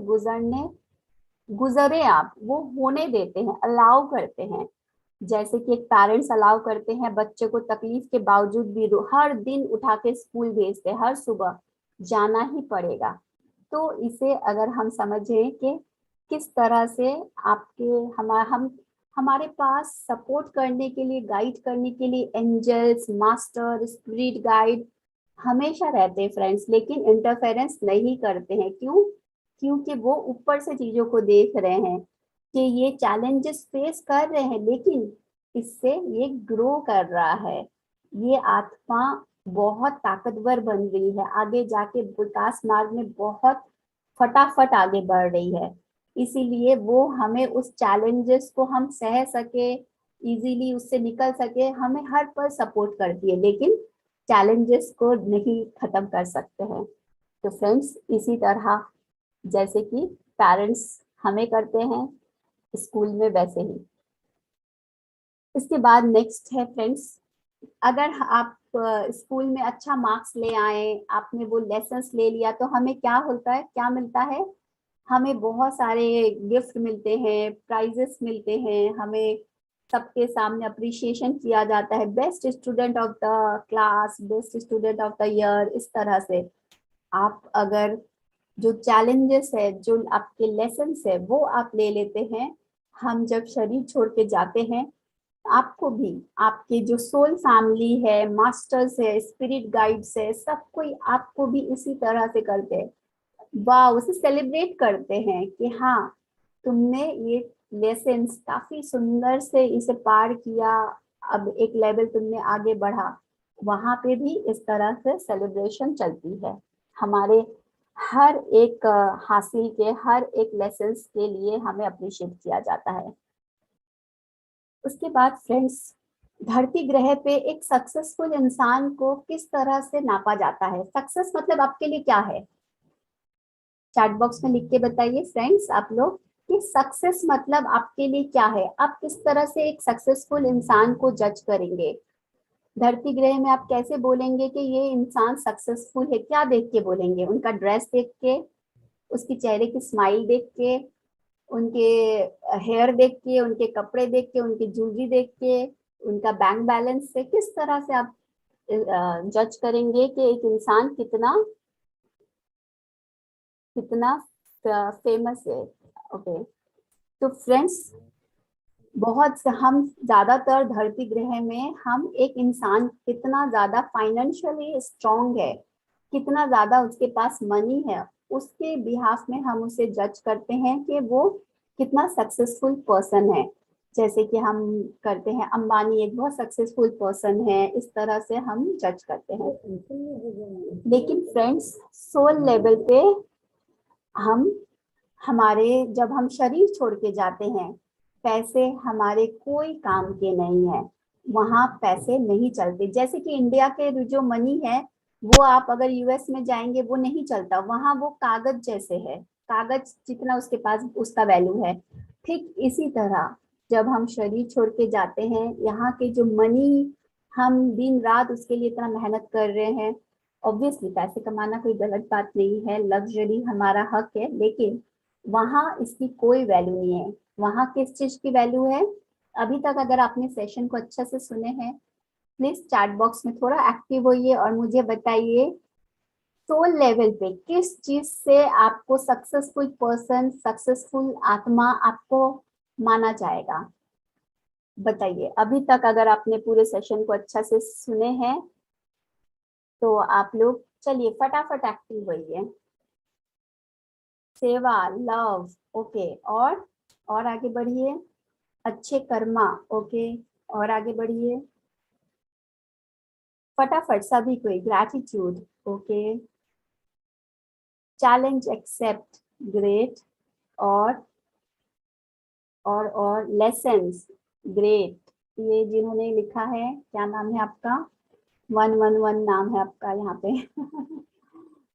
गुजरे आप, वो होने देते हैं, अलाउ करते हैं। जैसे कि एक पेरेंट्स अलाउ करते हैं बच्चे को तकलीफ के बावजूद भी हर दिन उठा के स्कूल भेजते हैं, हर सुबह जाना ही पड़ेगा। तो इसे अगर हम समझें कि किस तरह से आपके हम हमारे पास सपोर्ट करने के लिए, गाइड करने के लिए एंजल्स, मास्टर, स्पिरिट गाइड हमेशा रहते हैं फ्रेंड्स, लेकिन इंटरफेरेंस नहीं करते हैं। क्यों? क्योंकि वो ऊपर से चीजों को देख रहे हैं कि ये चैलेंजेस फेस कर रहे हैं, लेकिन इससे ये ग्रो कर रहा है, ये आत्मा बहुत ताकतवर बन रही है, आगे जाके विकास मार्ग में बहुत फटाफट आगे बढ़ रही है। इसीलिए वो हमें उस चैलेंजेस को हम सह सके, इजीली उससे निकल सके, हमें हर पल सपोर्ट करती है, लेकिन चैलेंजेस को नहीं खत्म कर सकते हैं। तो फ्रेंड्स, इसी तरह जैसे कि पेरेंट्स हमें करते हैं स्कूल में, वैसे ही इसके बाद नेक्स्ट है फ्रेंड्स, अगर आप स्कूल में अच्छा मार्क्स ले आए, आपने वो लेसन्स ले लिया, तो हमें क्या होता है, क्या मिलता है? हमें बहुत सारे गिफ्ट मिलते हैं, प्राइजेस मिलते हैं, हमें सबके सामने अप्रिशिएशन किया जाता है, best student of the class, best student of the year, इस तरह से। आप अगर जो चैलेंजेस है, जो आपके लेसन्स है, वो आप ले लेते हैं, हम जब शरीर छोड़ के जाते हैं, आपको भी, आपके जो सोल फैमिली है, मास्टर्स है, स्पिरिट गाइड्स है, सब कोई आपको भी इसी तरह से करते हैं, वाह, उसे सेलिब्रेट करते हैं कि हाँ, तुमने ये लेसन्स काफी सुंदर से इसे पार किया, अब एक लेवल तुमने आगे बढ़ा। वहां पे भी इस तरह से सेलिब्रेशन चलती है। हमारे हर एक हासिल के, हर एक लेसन्स के लिए हमें अप्रिशिएट किया जाता है। उसके बाद फ्रेंड्स, धरती ग्रह पे एक सक्सेसफुल इंसान को किस तरह से नापा जाता है? सक्सेस मतलब आपके लिए क्या है? चैट बॉक्स में लिख के बताइए फ्रेंड्स आप लोग कि सक्सेस मतलब आपके लिए क्या है। आप किस तरह से एक सक्सेसफुल इंसान को जज करेंगे? धरती ग्रह में आप कैसे बोलेंगे कि ये इंसान सक्सेसफुल है? क्या देख के बोलेंगे? उनका ड्रेस देख के, उसकी चेहरे की स्माइल देख के, उनके हेयर देख के, उनके कपड़े देख के, उनकी ज्वेलरी देख के, उनका बैंक बैलेंस से, किस तरह से आप जज करेंगे कि एक इंसान कितना कितना फेमस है? ओके, तो फ्रेंड्स, बहुत से हम ज्यादातर धरती ग्रह में हम एक इंसान कितना ज्यादा फाइनेंशियली स्ट्रांग है, कितना ज्यादा उसके पास मनी है, उसके बिहाफ में हम उसे जज करते हैं कि वो कितना सक्सेसफुल पर्सन है। जैसे कि हम करते हैं अंबानी एक बहुत सक्सेसफुल पर्सन है, इस तरह से हम जज करते हैं। लेकिन फ्रेंड्स, सोल लेवल पे हम हमारे जब हम शरीर छोड़ के जाते हैं, पैसे हमारे कोई काम के नहीं है, वहां पैसे नहीं चलते। जैसे कि इंडिया के जो मनी है, वो आप अगर यूएस में जाएंगे वो नहीं चलता, वहां वो कागज जैसे है, कागज जितना उसके पास उसका वैल्यू है। ठीक इसी तरह जब हम शरीर छोड़ के जाते हैं, यहाँ के जो मनी, हम दिन रात उसके लिए इतना मेहनत कर रहे हैं, ऑब्वियसली पैसे कमाना कोई गलत बात नहीं है, लग्जरी हमारा हक है, लेकिन वहां इसकी कोई वैल्यू नहीं है। वहां किस चीज की वैल्यू है? अभी तक अगर आपने सेशन को अच्छे से सुने हैं, प्लीज चैट बॉक्स में थोड़ा एक्टिव होइए और मुझे बताइए सोल लेवल पे किस चीज से आपको सक्सेसफुल पर्सन, सक्सेसफुल आत्मा आपको माना जाएगा? बताइए। अभी तक अगर आपने पूरे सेशन को अच्छा से सुने हैं, तो आप लोग चलिए फटाफट एक्टिव होइए। सेवा, लव, ओके, और आगे बढ़िए। अच्छे कर्मा, ओके, और आगे बढ़िए फटाफट सभी कोई। Gratitude, okay, challenge accept, great, और और लेसन्स, ग्रेट। ये जिन्होंने लिखा है, क्या नाम है आपका? 111 नाम है आपका यहाँ पे।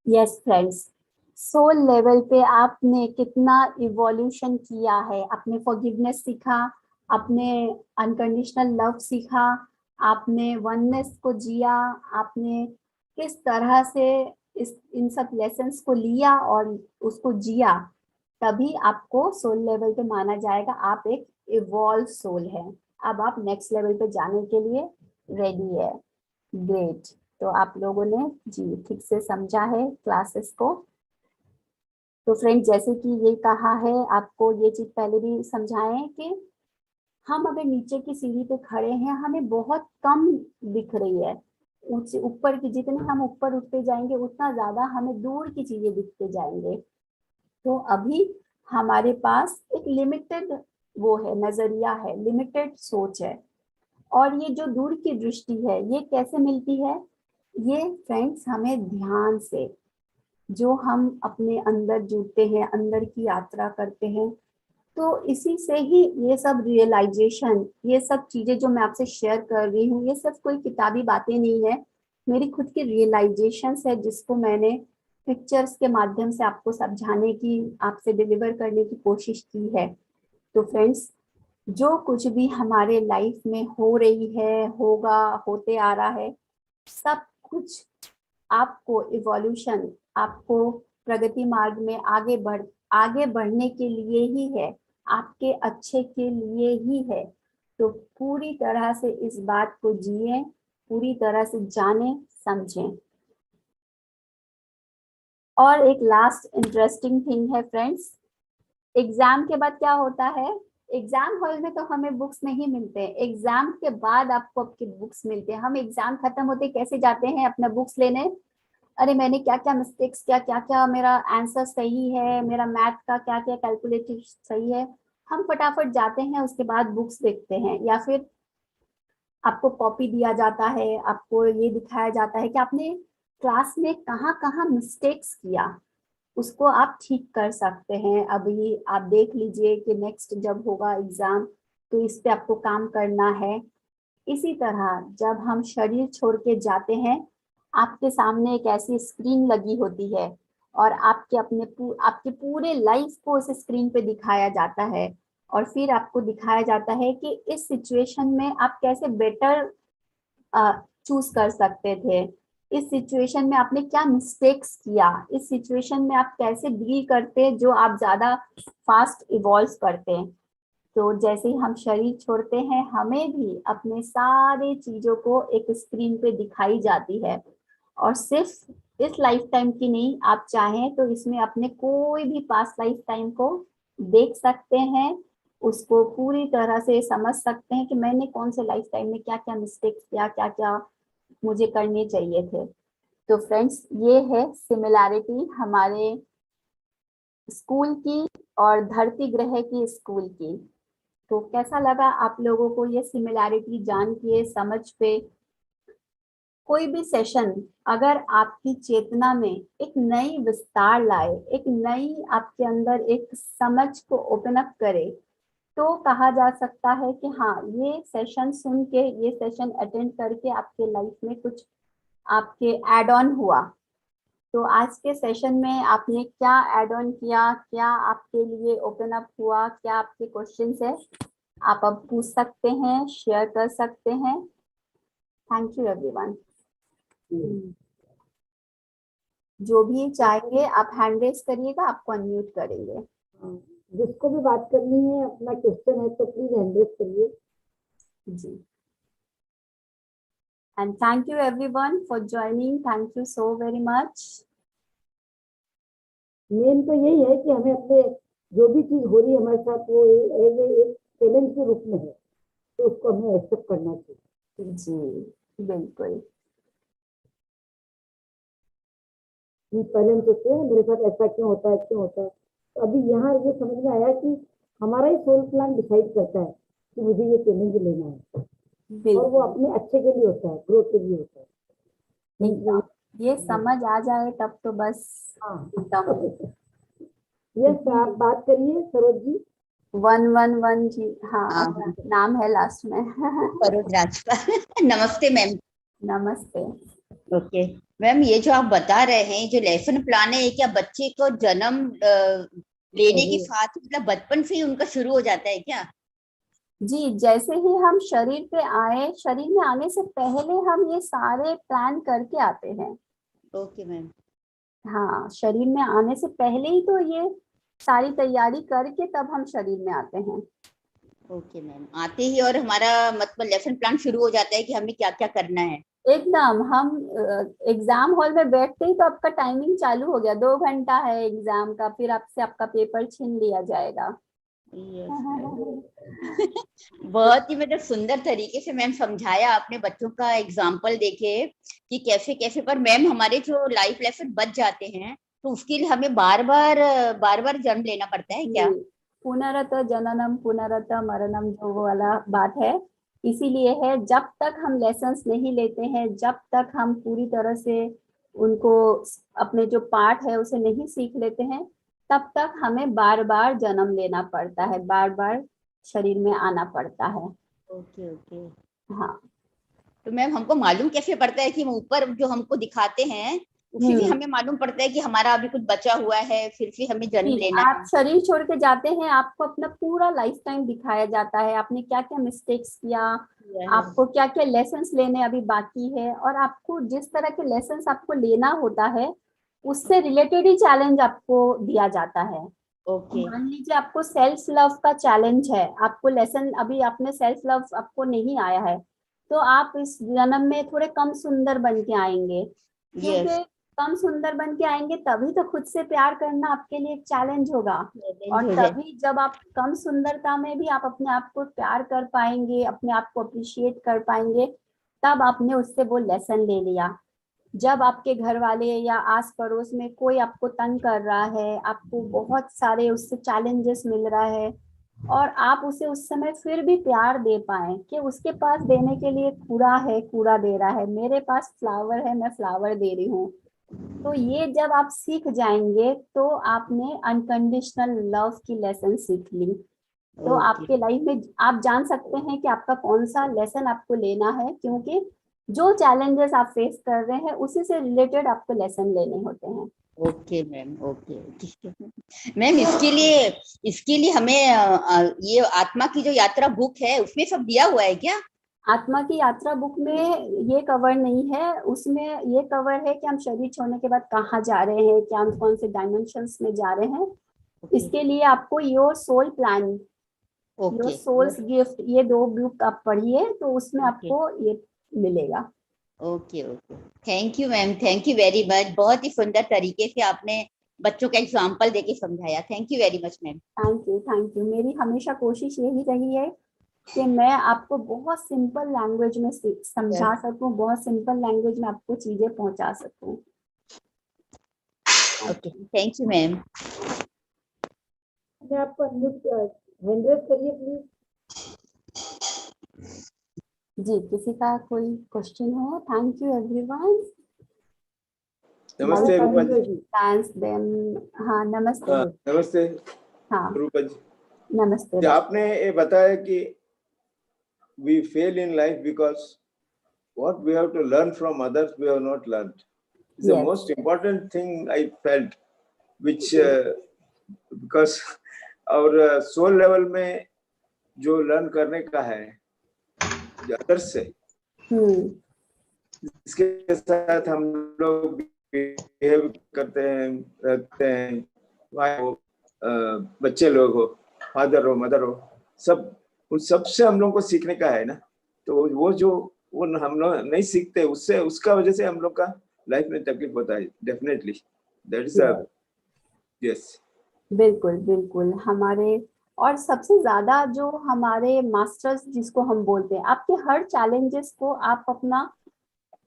यस फ्रेंड्स, सोल लेवल पे आपने कितना इवोल्यूशन किया है, आपने फॉरगिवनेस सीखा, आपने अनकंडीशनल लव सीखा, आपने वननेस को जिया, आपने किस तरह से इन सब लेसन्स को लिया और उसको जिया, तभी आपको सोल लेवल पे माना जाएगा आप एक इवॉल्व सोल है। अब आप नेक्स्ट लेवल पे जाने के लिए रेडी है। ग्रेट। तो आप लोगों ने जी ठीक से समझा है क्लासेस को। तो फ्रेंड जैसे कि ये कहा है, आपको ये चीज पहले भी समझाएं कि हम अगर नीचे की सीढ़ी पे खड़े हैं, हमें बहुत कम दिख रही है। ऊपर की जितने हम ऊपर उठते जाएंगे उतना ज्यादा हमें दूर की चीजें दिखते जाएंगे। तो अभी हमारे पास एक लिमिटेड वो है, नजरिया है, लिमिटेड सोच है। और ये जो दूर की दृष्टि है ये कैसे मिलती है? ये फ्रेंड्स हमें ध्यान से, जो हम अपने अंदर जुड़ते हैं, अंदर की यात्रा करते हैं, तो इसी से ही ये सब रियलाइजेशन, ये सब चीजें जो मैं आपसे शेयर कर रही हूँ, ये सब कोई किताबी बातें नहीं है, मेरी खुद की रियलाइजेशन है, जिसको मैंने पिक्चर्स के माध्यम से आपको समझाने की, आपसे डिलीवर करने की कोशिश की है। तो फ्रेंड्स, जो कुछ भी हमारे लाइफ में हो रही है, होगा, होते आ रहा है, सब कुछ आपको इवोल्यूशन, आपको प्रगति मार्ग में आगे बढ़ने के लिए ही है, आपके अच्छे के लिए ही है। तो पूरी तरह से इस बात को जिए, पूरी तरह से जाने समझें। और एक लास्ट इंटरेस्टिंग थिंग है फ्रेंड्स, एग्जाम के बाद क्या होता है? एग्जाम हॉल में तो हमें बुक्स नहीं मिलते, एग्जाम के बाद आपको आपके बुक्स मिलते हैं। हम एग्जाम खत्म होते कैसे जाते हैं अपना बुक्स लेने? अरे मैंने क्या क्या मिस्टेक्स किया, क्या क्या मेरा आंसर सही है, मेरा मैथ का क्या क्या कैलकुलेटिव सही है, हम फटाफट जाते हैं, उसके बाद बुक्स देखते हैं। या फिर आपको कॉपी दिया जाता है, आपको ये दिखाया जाता है कि आपने क्लास में कहाँ कहाँ मिस्टेक्स किया, उसको आप ठीक कर सकते हैं। अभी आप देख लीजिए कि नेक्स्ट जब होगा एग्जाम, तो इस पे आपको काम करना है। इसी तरह जब हम शरीर छोड़ के जाते हैं, आपके सामने एक ऐसी स्क्रीन लगी होती है, और आपके पूरे लाइफ को उस स्क्रीन पे दिखाया जाता है। और फिर आपको दिखाया जाता है कि इस सिचुएशन में आप कैसे बेटर चूज कर सकते थे, इस सिचुएशन में आपने क्या मिस्टेक्स किया, इस सिचुएशन में आप कैसे डील करते जो आप ज्यादा फास्ट इवॉल्व करते। तो जैसे ही हम शरीर छोड़ते हैं, हमें भी अपने सारे चीजों को एक स्क्रीन पे दिखाई जाती है। और सिर्फ इस लाइफ टाइम की नहीं, आप चाहें तो इसमें अपने कोई भी पास्ट लाइफ टाइम को देख सकते हैं, उसको पूरी तरह से समझ सकते हैं कि मैंने कौन से लाइफ टाइम में क्या क्या मिस्टेक्स किया, क्या क्या मुझे करने चाहिए थे। तो फ्रेंड्स, ये है सिमिलैरिटी हमारे स्कूल की और धरती ग्रह की स्कूल की। तो कैसा लगा आप लोगों को ये सिमिलैरिटी जान के, समझ पे? कोई भी सेशन अगर आपकी चेतना में एक नई विस्तार लाए, एक नई आपके अंदर एक समझ को ओपन अप करे, तो कहा जा सकता है कि हाँ, ये सेशन सुन के, ये सेशन अटेंड करके आपके लाइफ में कुछ आपके एड ऑन हुआ। तो आज के सेशन में आपने क्या एड ऑन किया, क्या आपके लिए ओपन अप हुआ, क्या आपके क्वेश्चंस है, आप अब पूछ सकते हैं, शेयर कर सकते हैं। Thank you everyone. जो भी चाहेंगे आप हैंड रेज करिएगा, आपको अनम्यूट करेंगे। जिसको भी बात करनी है, अपना क्वेश्चन है तो प्लीज हैंड रेज करिए जी। And thank you everyone for joining, thank you so very much. Main तो यही है कि हमें अपने जो भी चीज हो रही है हमारे साथ, वो एज एक चैलेंज के रूप में है, तो उसको हमें एक्सेप्ट करना चाहिए। जी बिल्कुल। पहले हम सोचते हैं मेरे साथ ऐसा क्यों होता है, क्यों होता है, तो अभी यहाँ ये समझ में आया कि हमारा ही सोल प्लान डिसाइड करता है कि मुझे ये चैलेंज लेना है, और वो अपने अच्छे के लिए होता है, ग्रोथ के लिए होता है। ये समझ आ जाए तब तो बस एकदम। यस, आप बात करिए सरोज जी। 111 जी, हाँ नाम है लास्ट में। सरोज राजपाल। नमस्ते मैम। नमस्ते। ओके मैम, ये जो आप बता रहे हैं, जो लेसन प्लान है, ये क्या बच्चे को जन्म लेने के साथ मतलब बचपन से ही उनका शुरू हो जाता है क्या? जी, जैसे ही हम शरीर पे आए, शरीर में आने से पहले हम ये सारे प्लान करके आते हैं। Okay ma'am. हाँ, शरीर में आने से पहले ही तो ये सारी तैयारी करके तब हम शरीर में आते हैं। ओके मैम, आते ही और हमारा मतलब लेसन प्लान शुरू हो जाता है कि हमें क्या क्या करना है। एकदम हम एग्जाम हॉल में बैठते ही तो आपका टाइमिंग चालू हो गया, 2 घंटा है एग्जाम का, फिर आपसे आपका पेपर छीन लिया जाएगा। बहुत ही मतलब सुंदर तरीके से मैम समझाया आपने, बच्चों का एग्जाम्पल देके कि कैसे कैसे, पर मैम हमारे जो लाइफ लेसन बच जाते हैं तो उसके लिए हमें बार बार जन्म लेना पड़ता है क्या? जी, पुनरत जननम पुनरत मरणम जो वो वाला बात है, इसीलिए है जब तक हम लेसन्स नहीं लेते हैं, जब तक हम पूरी तरह से उनको अपने जो पाठ है उसे नहीं सीख लेते हैं, तब तक हमें बार बार जन्म लेना पड़ता है, बार बार शरीर में आना पड़ता है। Okay okay. हाँ। तो मैम हमको मालूम कैसे पड़ता है कि हम ऊपर जो हमको दिखाते हैं उसे भी हमें मालूम पड़ता है कि हमारा अभी कुछ बचा हुआ है, फिर से हमें जन्म जी, लेना आप है? शरीर छोड़ के जाते हैं, आपको अपना पूरा लाइफ टाइम दिखाया जाता है, आपने क्या क्या मिस्टेक्स किया, आपको क्या क्या लेसन्स लेने अभी बाकी है, और आपको जिस तरह के लेसन्स आपको लेना होता है उससे रिलेटेड ही चैलेंज आपको दिया जाता है। ओके मान लीजिए आपको सेल्फ लव का चैलेंज है, आपको लेसन अभी आपने सेल्फ लव आपको नहीं आया है, तो आप इस जन्म में थोड़े कम सुंदर बन के आएंगे, यस। क्योंकि कम सुंदर बन के आएंगे तभी तो खुद से प्यार करना आपके लिए एक चैलेंज होगा। और हो जाए। तभी जब आप कम सुंदरता में भी आप अपने आप को प्यार कर पाएंगे, अपने आप को अप्रिशिएट कर पाएंगे, तब आपने उससे वो लेसन ले लिया। जब आपके घर वाले या आस पड़ोस में कोई आपको तंग कर रहा है, आपको बहुत सारे उससे चैलेंजेस मिल रहा है, और आप उसे उस समय फिर भी प्यार दे पाए कि उसके पास देने के लिए कूड़ा है, कूड़ा दे रहा है, मेरे पास फ्लावर है, मैं फ्लावर दे रही हूँ, तो ये जब आप सीख जाएंगे तो आपने अनकंडीशनल लव की लेसन सीख ली। तो ओके आपके लाइफ में आप जान सकते हैं कि आपका कौन सा लेसन आपको लेना है, क्योंकि जो चैलेंजेस आप फेस कर रहे हैं उसी से रिलेटेड आपको लेसन लेने होते हैं। Okay ma'am. Okay okay ma'am, इसके लिए हमें ये आत्मा की जो यात्रा बुक है उसमें सब दिया हुआ है क्या? आत्मा की यात्रा बुक में ये कवर नहीं है, उसमें ये कवर है कि हम शरीर छोड़ने के बाद कहाँ जा रहे हैं, क्या हम कौन से डायमेंशंस में जा रहे हैं। इसके लिए आपको your soul plan, your okay souls gift, ये 2 बुक आप पढ़िए तो उसमें ओके आपको ये मिलेगा। Okay okay. Thank you ma'am, thank you very much, बहुत ही सुंदर तरीके से आपने बच्चों का एग्जाम्पल देके समझाया। Thank you very much ma'am. Thank you, thank you. मेरी हमेशा कोशिश यही रही है कि मैं आपको बहुत सिंपल लैंग्वेज में समझा सकूं, बहुत सिंपल लैंग्वेज में आपको चीजें पहुंचा सकूं। Okay thank you ma'am. मैं आपको हैंड रेज करिए प्लीज। जी, किसी का कोई क्वेश्चन है? Thank you everyone. नमस्ते रूपा जी। Thanks them. हाँ नमस्ते। नमस्ते हाँ रूपा जी। नमस्ते। आपने ये बताया कि we fail in life because what we have to learn from others we have not learned. It's the Yes. most important thing I felt, which because our soul level में जो learn करने का है others से, इसके साथ हम लोग बिहेव करते हैं, रहते हैं, बच्चे लोग हो, फादर हो, मदर हो, सब उन सबसे हम लोग को सीखने का है ना। तो वो जो वो हम लोग नहीं सीखते, उससे उसका वजह से हम लोग का लाइफ में तकलीफ होता है। Definitely that is yes. बिल्कुल बिल्कुल। हमारे और सबसे ज्यादा जो हमारे मास्टर्स जिसको हम बोलते हैं, आपके हर चैलेंजेस को आप अपना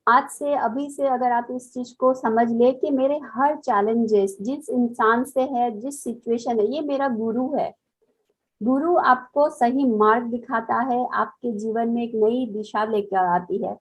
आज से अभी से अगर आप इस चीज को समझ ले कि मेरे हर चैलेंजेस जिस इंसान से है, जिस सिचुएशन है, ये मेरा गुरु है। गुरु आपको सही मार्ग दिखाता है, आपके जीवन में एक नई दिशा लेकर आती है।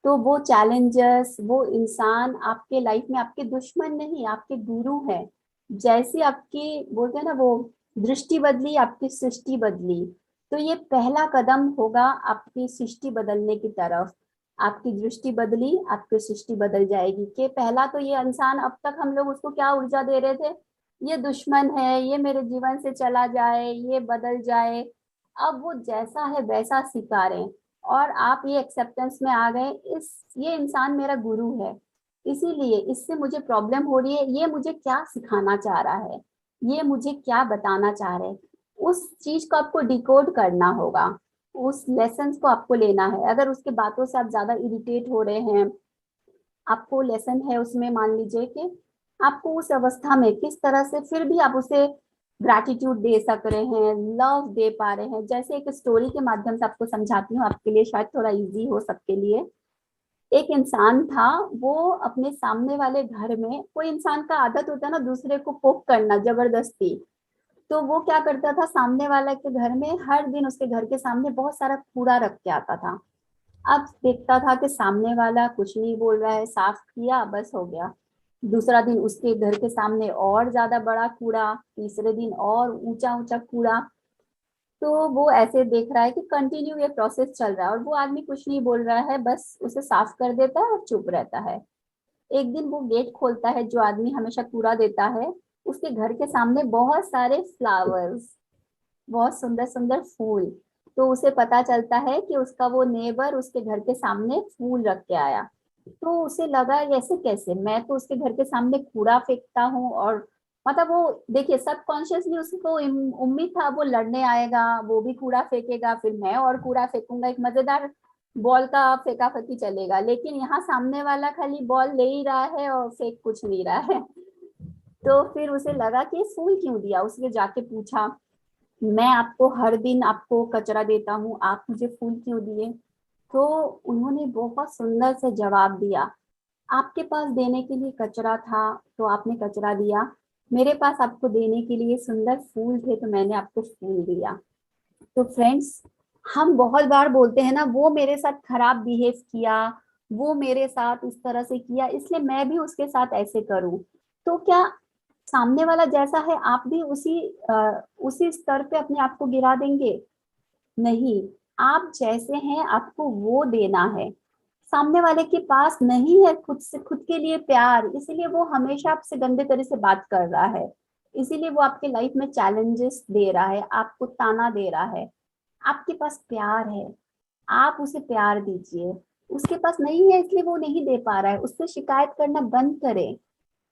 तो वो चैलेंजेस, वो इंसान आपके लाइफ में आपके दुश्मन नहीं, आपके गुरु है। जैसी आपकी बोलते हैं ना वो दृष्टि बदली, आपकी सृष्टि बदली। तो ये पहला कदम होगा आपकी सृष्टि बदलने की तरफ। आपकी दृष्टि बदली, आपकी सृष्टि बदल जाएगी। कि पहला तो ये इंसान, अब तक हम लोग उसको क्या ऊर्जा दे रहे थे, ये दुश्मन है, ये मेरे जीवन से चला जाए, ये बदल जाए। अब वो जैसा है वैसा स्वीकारें, और आप ये एक्सेप्टेंस में आ गए, ये इंसान मेरा गुरु है, इसीलिए इससे मुझे प्रॉब्लम हो रही है, ये मुझे क्या सिखाना चाह रहा है, ये मुझे क्या बताना चाह रहे हैं। उस चीज को आपको डिकोड करना होगा, उस लेसन को आपको लेना है। अगर उसके बातों से आप ज्यादा इरिटेट हो रहे हैं, आपको लेसन है उसमें, मान लीजिए कि आपको उस अवस्था में किस तरह से फिर भी आप उसे ग्रैटिट्यूड दे सक रहे हैं, लव दे पा रहे हैं। जैसे एक स्टोरी के माध्यम से आपको समझाती हूँ, आपके लिए शायद थोड़ा इजी हो सबके लिए। एक इंसान था, वो अपने सामने वाले घर में, कोई इंसान का आदत होता है ना दूसरे को पोक करना जबरदस्ती, तो वो क्या करता था, सामने वाले के घर में हर दिन उसके घर के सामने बहुत सारा कूड़ा रख के आता था। अब देखता था कि सामने वाला कुछ नहीं बोल रहा है, साफ किया बस हो गया। दूसरा दिन उसके घर के सामने और ज्यादा बड़ा कूड़ा, तीसरे दिन और ऊंचा ऊंचा कूड़ा। तो वो ऐसे देख रहा है कि कंटिन्यू ये प्रोसेस चल रहा है और वो आदमी कुछ नहीं बोल रहा है, बस उसे साफ कर देता है और चुप रहता है। एक दिन वो गेट खोलता है, जो आदमी हमेशा कूड़ा देता है, उसके घर के सामने बहुत सारे फ्लावर्स, बहुत सुंदर सुंदर फूल। तो उसे पता चलता है कि उसका वो नेबर उसके घर के सामने फूल रख के आया। तो उसे लगा ये ऐसे कैसे, मैं तो उसके घर के सामने कूड़ा फेंकता हूँ। और मतलब वो देखिए सबकॉन्शियसली उसको उम्मीद था वो लड़ने आएगा, वो भी कूड़ा फेंकेगा, फिर मैं और कूड़ा फेंकूंगा, एक मजेदार बॉल का फेंका फेंकी चलेगा। लेकिन यहाँ सामने वाला खाली बॉल ले ही रहा है और फेंक कुछ नहीं रहा है। तो फिर उसे लगा कि फूल क्यों दिया। उसने जाके पूछा, मैं आपको हर दिन आपको कचरा देता हूँ, आप मुझे फूल क्यों दिए? तो उन्होंने बहुत सुंदर से जवाब दिया, आपके पास देने के लिए कचरा था तो आपने कचरा दिया, मेरे पास आपको देने के लिए सुंदर फूल थे तो मैंने आपको फूल दिया। तो फ्रेंड्स, हम बहुत बार बोलते हैं ना, वो मेरे साथ खराब बिहेव किया, वो मेरे साथ इस तरह से किया, इसलिए मैं भी उसके साथ ऐसे करूं। तो क्या सामने वाला जैसा है आप भी उसी स्तर पे अपने आप को गिरा देंगे? नहीं, आप जैसे हैं आपको वो देना है। सामने वाले के पास नहीं है खुद से खुद के लिए प्यार, इसीलिए वो हमेशा आपसे गंदे तरह से बात कर रहा है, इसीलिए वो आपके लाइफ में चैलेंजेस दे रहा है, आपको ताना दे रहा है। आपके पास प्यार है, आप उसे प्यार दीजिए। उसके पास नहीं है इसलिए वो नहीं दे पा रहा है, उससे शिकायत करना बंद करें।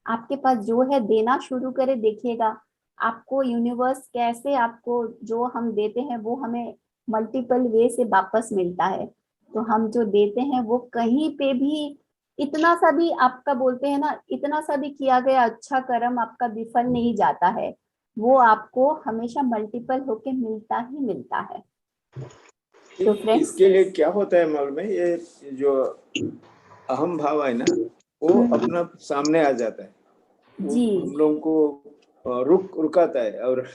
आपके पास जो है देना शुरू करें, देखिएगा आपको यूनिवर्स कैसे, आपको जो हम देते हैं वो हमें मल्टीपल वे से वापस मिलता है। तो हम जो देते हैं वो कहीं पे भी, इतना सा भी आपका बोलते हैं ना, इतना सा भी किया गया अच्छा कर्म आपका विफल नहीं जाता है, वो आपको हमेशा मल्टीपल होके मिलता ही मिलता है। तो फ्रेंड्स, इसके लिए क्या होता है मालूम है, ये जो अहम भाव है ना, वो अपना सामने आ जाता है, वो जी हम लोगों को रुकाता है, और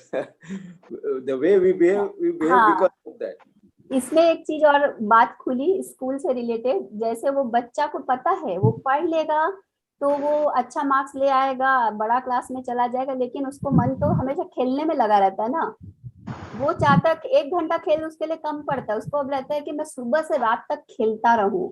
the way we behave हाँ, because of that. इसमें एक चीज और बात खुली स्कूल से रिलेटेड। जैसे वो बच्चा को पता है वो पढ़ लेगा तो वो अच्छा मार्क्स ले आएगा, बड़ा क्लास में चला जाएगा, लेकिन उसको मन तो हमेशा खेलने में लगा रहता है ना। वो चाहता है 1 घंटा खेल उसके लिए कम पड़ता है, उसको अब रहता है कि मैं सुबह से रात तक खेलता रहूं।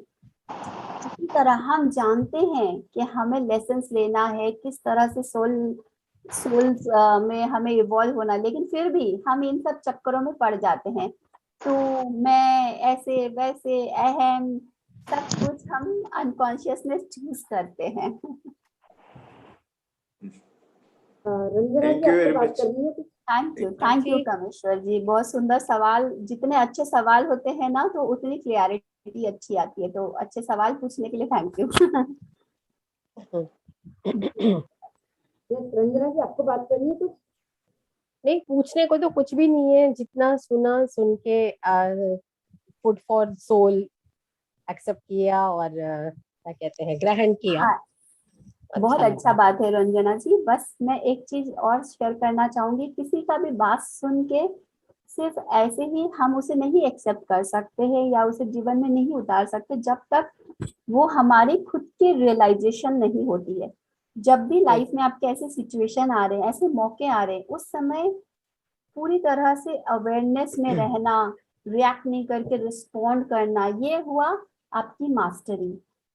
इसी तरह हम जानते हैं कि हमें लेसन्स लेना है, किस तरह से सोल्स में हमें इवॉल्व होना, लेकिन फिर भी हम इन सब चक्करों में पड़ जाते हैं। तो मैं ऐसे वैसे अहम सब कुछ हम अनकॉन्शियसनेस चूज करते हैं। रंजना Thank जी you आपसे very बात much. करनी है कुछ? थैंक यू कमेश्वर जी, बहुत सुंदर सवाल। जितने अच्छे सवाल होते हैं ना तो उतनी क्लियरिटी अच्छी आती है, तो अच्छे सवाल पूछने के लिए थैंक यू। यस, रंजना जी आपको बात करनी है कुछ? नहीं, पूछने को तो कुछ भी नहीं है, जितना सुना सुन के फूड फॉर सोल एक्सेप्ट किया और क्या कहते हैं, ग्रहण किया। हाँ, बहुत अच्छा अच्छा लगा। बात है रंजना जी। बस मैं एक चीज और शेयर करना चाहूंगी, किसी का भी बात सुन के सिर्फ ऐसे ही हम उसे नहीं एक्सेप्ट कर सकते हैं या उसे जीवन में नहीं उतार सकते जब तक वो हमारी खुद की रियलाइजेशन नहीं होती है। जब भी लाइफ में आपके ऐसे सिचुएशन आ रहे हैं, ऐसे मौके आ रहे हैं, उस समय पूरी तरह से अवेयरनेस में रहना, रिएक्ट नहीं करके रिस्पॉन्ड करना, ये हुआ आपकी मास्टरी।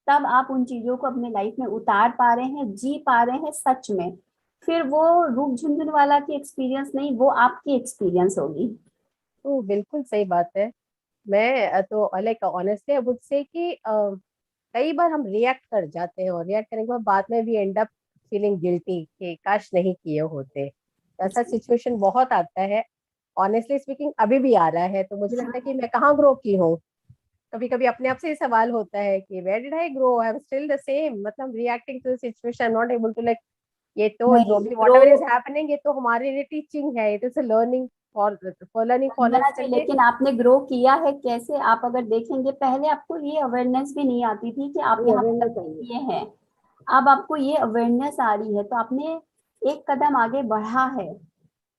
तब आप उन चीजों को अपने लाइफ में उतार पा रहे हैं, जी पा रहे हैं सच में। फिर वो रूप झुनझुन वाला की एक्सपीरियंस नहीं, वो आपकी एक्सपीरियंस होगी। तो बिल्कुल सही बात है। मैं तो like honestly I would say कि कई बार हम रिएक्ट कर जाते हैं और रिएक्ट करने के बाद में भी एंड अप फीलिंग गिल्टी कि काश नहीं किए होते। ऐसा सिचुएशन बहुत आता है ऑनेस्टली स्पीकिंग अभी भी आ रहा है। तो मुझे लगता है कि मैं कहाँ ग्रो की हूँ। कभी कभी अपने आप से ही सवाल होता है कि where did I grow, I am still the same, मतलब reacting to the situation, not able to like, ये तो जो नहीं भी ग्रो व्हाटएवर इज हैपनिंग, ये तो हमारे लिए टीचिंग है, it is a learning for learning for Anjana अस जी, करके। लेकिन आपने ग्रो किया है कैसे? आप अगर देखेंगे पहले आपको ये अवेयरनेस भी नहीं आती थी कि आप ये यहाँ अवेयरनेस पर चाहिए। ये हैं। अब आपको ये अवेयरनेस आ रही है तो आपने एक कदम आगे बढ़ा है।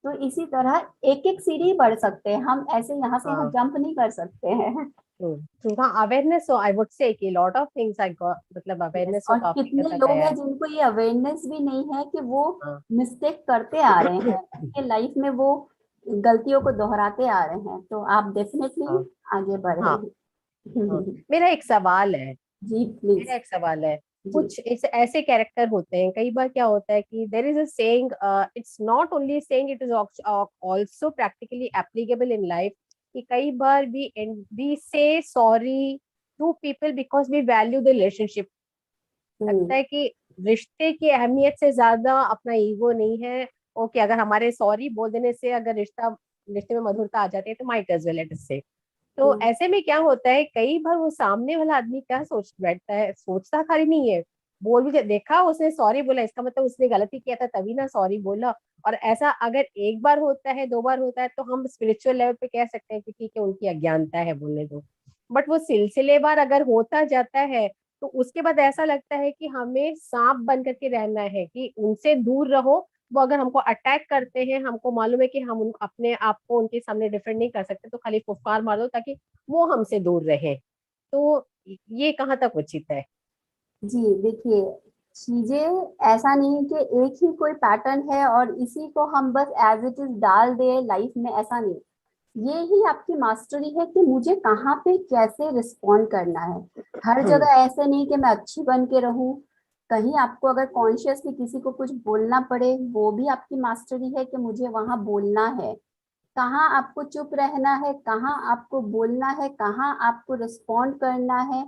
तो इसी तरह एक एक सीढ़ी बढ़ सकते हैं हम, ऐसे यहाँ से यहाँ हाँ जंप नहीं कर सकते हैं। ट्रू, हाँ awareness, so I would say कि lot of things I got, मतलब Yes, अवेयरनेस तो और काफी कितने हद तक लोग आया हैं है। जिनको ये अवेयरनेस भी नहीं है कि वो हाँ मिस्टेक करते आ रहे हैं, उनके लाइफ में वो गलतियों को दोहराते आ रहे हैं। तो आप डेफिनेटली हाँ आगे बढ़े हाँ हाँ। हैं। मेरा एक सवाल है, जी मेरा प्लीज। एक सवाल है। जी कुछ ऐसे ऐसे कैरेक्टर होते हैं, कई बार क्या होता है कि there is a saying, it's not only saying, it is also practically applicable in life, कि कई बार we say sorry to people because we value the relationship. लगता है कि रिश्ते की अहमियत से ज्यादा अपना ईगो नहीं है। ओके, अगर हमारे सॉरी बोल देने से अगर रिश्ते में मधुरता आ जाती है तो might as well let us say. तो ऐसे में क्या होता है, कई बार वो सामने वाला आदमी क्या सोच बैठता है, सोचता खाली नहीं है, बोल भी देखा उसने सॉरी बोला, इसका मतलब उसने गलती किया था तभी ना सॉरी बोला। और ऐसा अगर एक बार होता है, दो बार होता है, तो हम स्पिरिचुअल लेवल पे कह सकते हैं कि ठीक है उनकी अज्ञानता है, बोलने दो। बट वो सिलसिलेवार अगर होता जाता है तो उसके बाद ऐसा लगता है कि हमें सांप बन करके रहना है, कि उनसे दूर रहो। वो अगर हमको अटैक करते हैं, हमको मालूम है कि हम अपने आप को उनके सामने डिफेंड नहीं कर सकते, तो खाली फुफकार मार दो ताकि वो हमसे दूर रहे। तो ये कहाँ तक उचित है? जी देखिए, चीजें ऐसा नहीं कि एक ही कोई पैटर्न है और इसी को हम बस एज इट इज डाल दे लाइफ में, ऐसा नहीं। ये ही आपकी मास्टरी है कि मुझे कहाँ पे कैसे रिस्पॉन्ड करना है। हर जगह ऐसे नहीं कि मैं अच्छी बन के रहूं। कहीं आपको अगर कॉन्शियसली किसी को कुछ बोलना पड़े, वो भी आपकी मास्टरी है कि मुझे वहां बोलना है। कहाँ आपको चुप रहना है, कहाँ आपको बोलना है, कहाँ आपको रिस्पॉन्ड करना है,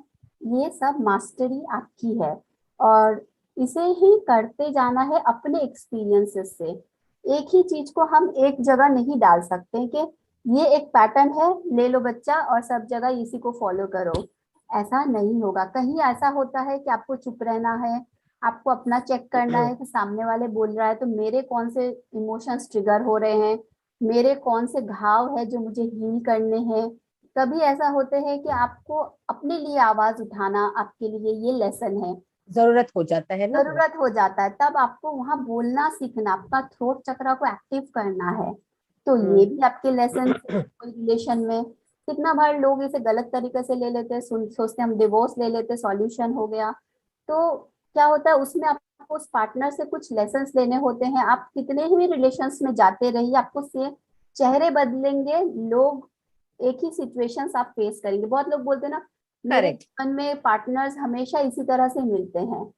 ये सब मास्टरी आपकी है। और इसे ही करते जाना है अपने एक्सपीरियंसेस से। एक ही चीज को हम एक जगह नहीं डाल सकते कि ये एक पैटर्न है, ले लो बच्चा और सब जगह इसी को फॉलो करो। ऐसा नहीं होगा। कहीं ऐसा होता है कि आपको चुप रहना है, आपको अपना चेक करना है कि सामने वाले बोल रहा है तो मेरे कौन से इमोशंस ट्रिगर हो रहे हैं, मेरे कौन से घाव है जो मुझे हील करने हैं। कभी ऐसा होते हैं कि आपको अपने लिए आवाज उठाना आपके लिए ये लेसन है, जरूरत हो जाता है ना वो। जरूरत हो जाता है, तब आपको वहां बोलना सीखना, आपका थ्रोट चक्र को एक्टिव करना है। तो ये भी आपके लेसन कोई रिलेशन में। कितना बार लोग इसे गलत तरीके से ले लेते हैं, सोचते हैं हम डिवोर्स ले लेते सॉल्यूशन हो गया। तो क्या होता है उसमें आपको उस पार्टनर से कुछ लेसन्स लेने होते हैं। आप कितने ही रिलेशंस में जाते रहिए, आपको से चेहरे बदलेंगे, लोग एक ही सिचुएशंस आप फेस करेंगे। बहुत लोग बोलते हैं ना, मेरे करेक्ट जीवन में पार्टनर्स हमेशा इसी तरह से मिलते हैं। और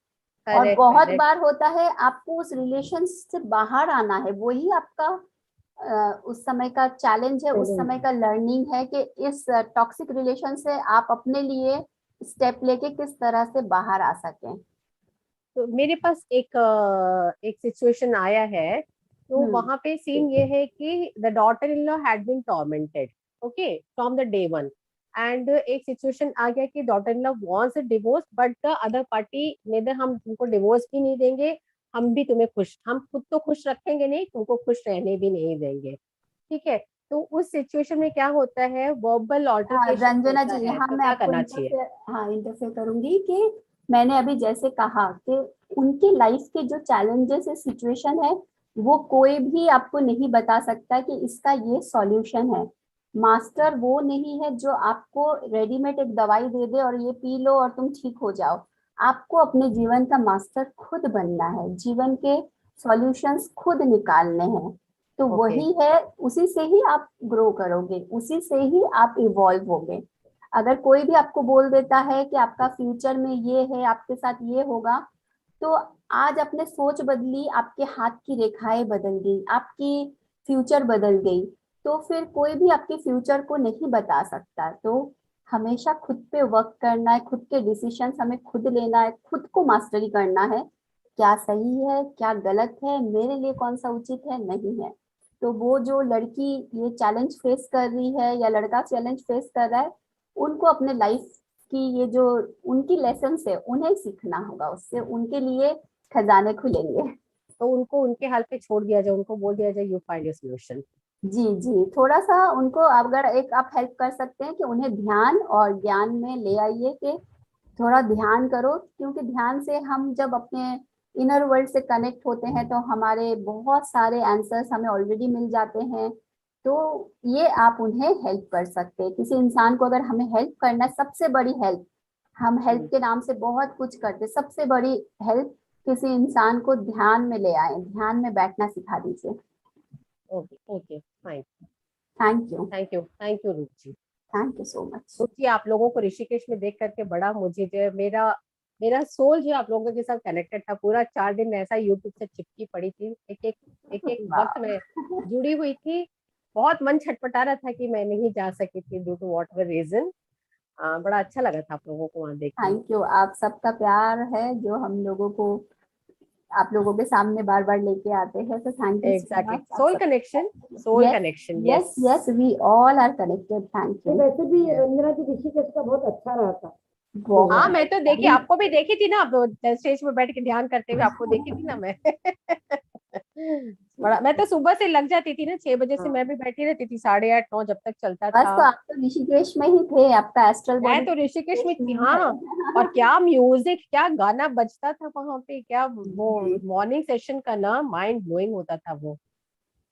करेक्ट बहुत करेक्ट। बार होता है आपको उस रिलेशन से बाहर आना है, वही आपका उस समय का चैलेंज है, उस समय का लर्निंग है कि इस टॉक्सिक रिलेशन से आप अपने लिए स्टेप लेके किस तरह से बाहर आ सकें। तो मेरे पास एक सिचुएशन आया है। तो हम्म। वहां पे सीन ये है कि the daughter in law had been tormented, okay, from the day one. And एक सिचुएशन आ गया कि daughter in law wants a divorce, but the other party neither, हम तुमको डिवोर्स भी नहीं देंगे, हम भी तुम्हें खुश, हम खुद तो खुश रखेंगे नहीं, तुमको खुश रहने भी नहीं देंगे। ठीक है। तो उस सिचुएशन में क्या होता है, वर्बल हाँ ऑल्टरकेशन रंजना होता जी, है, यहाँ तो मैं क्या आपको करना चाहिए? इंटरफेयर करूंगी कि मैंने अभी जैसे कहा कि उनकी लाइफ के जो चैलेंजेस है, सिचुएशन है, वो कोई भी आपको नहीं बता सकता कि इसका ये सॉल्यूशन है। मास्टर वो नहीं है जो आपको रेडीमेड एक दवाई दे दे और ये पी लो और तुम ठीक हो जाओ। आपको अपने जीवन का मास्टर खुद बनना है, जीवन के सॉल्यूशंस खुद निकालने हैं। तो ओके। वही है, उसी से ही आप ग्रो करोगे, उसी से ही आप इवॉल्व होगे। अगर कोई भी आपको बोल देता है कि आपका फ्यूचर में ये है, आपके साथ ये होगा, तो आज अपने सोच बदली, आपके हाथ की रेखाएं बदल गई, आपकी फ्यूचर बदल गई, तो फिर कोई भी आपके फ्यूचर को नहीं बता सकता। तो हमेशा खुद पे वर्क करना है, खुद के डिसीजंस हमें खुद लेना है, खुद को मास्टरी करना है। क्या सही है, क्या गलत है, मेरे लिए कौन सा उचित है, नहीं है। तो वो जो लड़की ये चैलेंज फेस कर रही है या लड़का चैलेंज फेस कर रहा है, उनको अपने लाइफ की ये जो उनकी लेसन है उन्हें सीखना होगा, उससे उनके लिए खजाने खुलेंगे। तो उनको उनके हाल पे छोड़ दिया जाए, उनको बोल दिया जाए यू फाइंड योर सोल्यूशन। जी जी, थोड़ा सा उनको अगर एक आप हेल्प कर सकते हैं कि उन्हें ध्यान और ज्ञान में ले आइए कि थोड़ा ध्यान करो, क्योंकि ध्यान से हम जब अपने इनर वर्ल्ड से कनेक्ट होते हैं तो हमारे बहुत सारे आंसर्स हमें ऑलरेडी मिल जाते हैं। तो ये आप उन्हें हेल्प कर सकते हैं। किसी इंसान को अगर हमें हेल्प करना है, सबसे बड़ी हेल्प, हम हेल्प के नाम से बहुत कुछ करते, सबसे बड़ी हेल्प किसी इंसान को ध्यान में ले आए, ध्यान में बैठना सिखा दीजिए। Okay okay fine. Thank you, thank you, thank you Roop जी। Thank you so much. Roop जी, आप लोगों को ऋषिकेश में देख करके बड़ा मुझे जो है मेरा मेरा सोल जो है आप लोगों के साथ कनेक्टेड था। पूरा 4 दिन मैं ऐसा यूट्यूब से चिपकी पड़ी थी, एक वक्त में जुड़ी हुई थी। बहुत मन छटपटा रहा था कि मैं नहीं जा सकी थी due to whatever reason. बड़ा अच्छा लगा था आप लोगों को वहां देख के। थैंक यू, आप सबका प्यार है जो हम लोगों को आप लोगों के सामने बार बार लेके आते हैं, तो thank you so exactly, much. Soul connection, soul Yes, connection. yes, yes, we all are connected. Thank ये you. वैसे भी Yes. रंजना जी ऋषिकेश का बहुत अच्छा रहा था। बहुत हाँ, मैं तो देखी, अभी आपको भी देखी थी ना, आप स्टेज पे बैठ के ध्यान करते हुए आपको देखी थी ना मैं। बड़ा, मैं तो सुबह से लग जाती थी ना, 6 बजे से मैं भी बैठी रहती थी, 8:30 9 जब तक चलता बस, था। तो आप तो ऋषिकेश में ही थे, आपका एस्ट्रल मैं बॉडी तो ऋषिकेश में थी, है। हाँ। और क्या म्यूजिक, क्या गाना बजता था वहां पे, क्या वो जी मॉर्निंग सेशन का ना, माइंड ब्लोइंग होता था वो।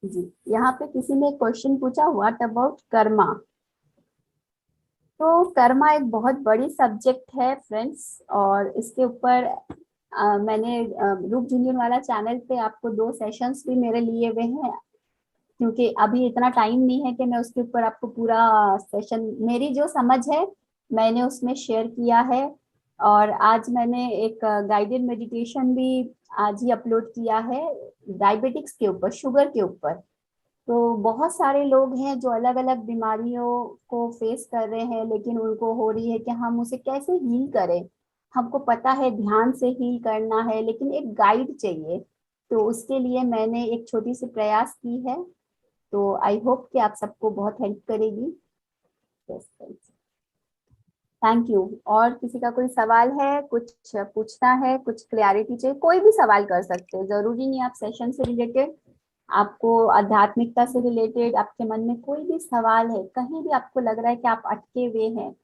जी, यहाँ पे किसी ने क्वेश्चन पूछा, व्हाट अबाउट कर्मा। तो कर्मा एक बहुत बड़ी सब्जेक्ट है फ्रेंड्स, और इसके ऊपर मैंने रूप जूनियर वाला चैनल पे आपको 2 सेशंस भी मेरे लिए हुए हैं, क्योंकि अभी इतना टाइम नहीं है कि मैं उसके ऊपर आपको पूरा सेशन, मेरी जो समझ है मैंने उसमें शेयर किया है। और आज मैंने एक गाइडेड मेडिटेशन भी आज ही अपलोड किया है डायबिटिक्स के ऊपर, शुगर के ऊपर। तो बहुत सारे लोग हैं जो अलग अलग बीमारियों को फेस कर रहे हैं, लेकिन उनको हो रही है कि हम उसे कैसे हील करें। हमको पता है ध्यान से हील करना है, लेकिन एक गाइड चाहिए। तो उसके लिए मैंने एक छोटी सी प्रयास की है, तो आई होप कि आप सबको बहुत हेल्प करेगी। Thank you. और किसी का कोई सवाल है, कुछ पूछना है, कुछ क्लैरिटी चाहिए, कोई भी सवाल कर सकते हैं, जरूरी नहीं आप सेशन से रिलेटेड, आपको आध्यात्मिकता से रिलेटेड, आपके मन में कोई भी सवाल है, कहीं भी आपको लग रहा है कि आप अटके हुए हैं,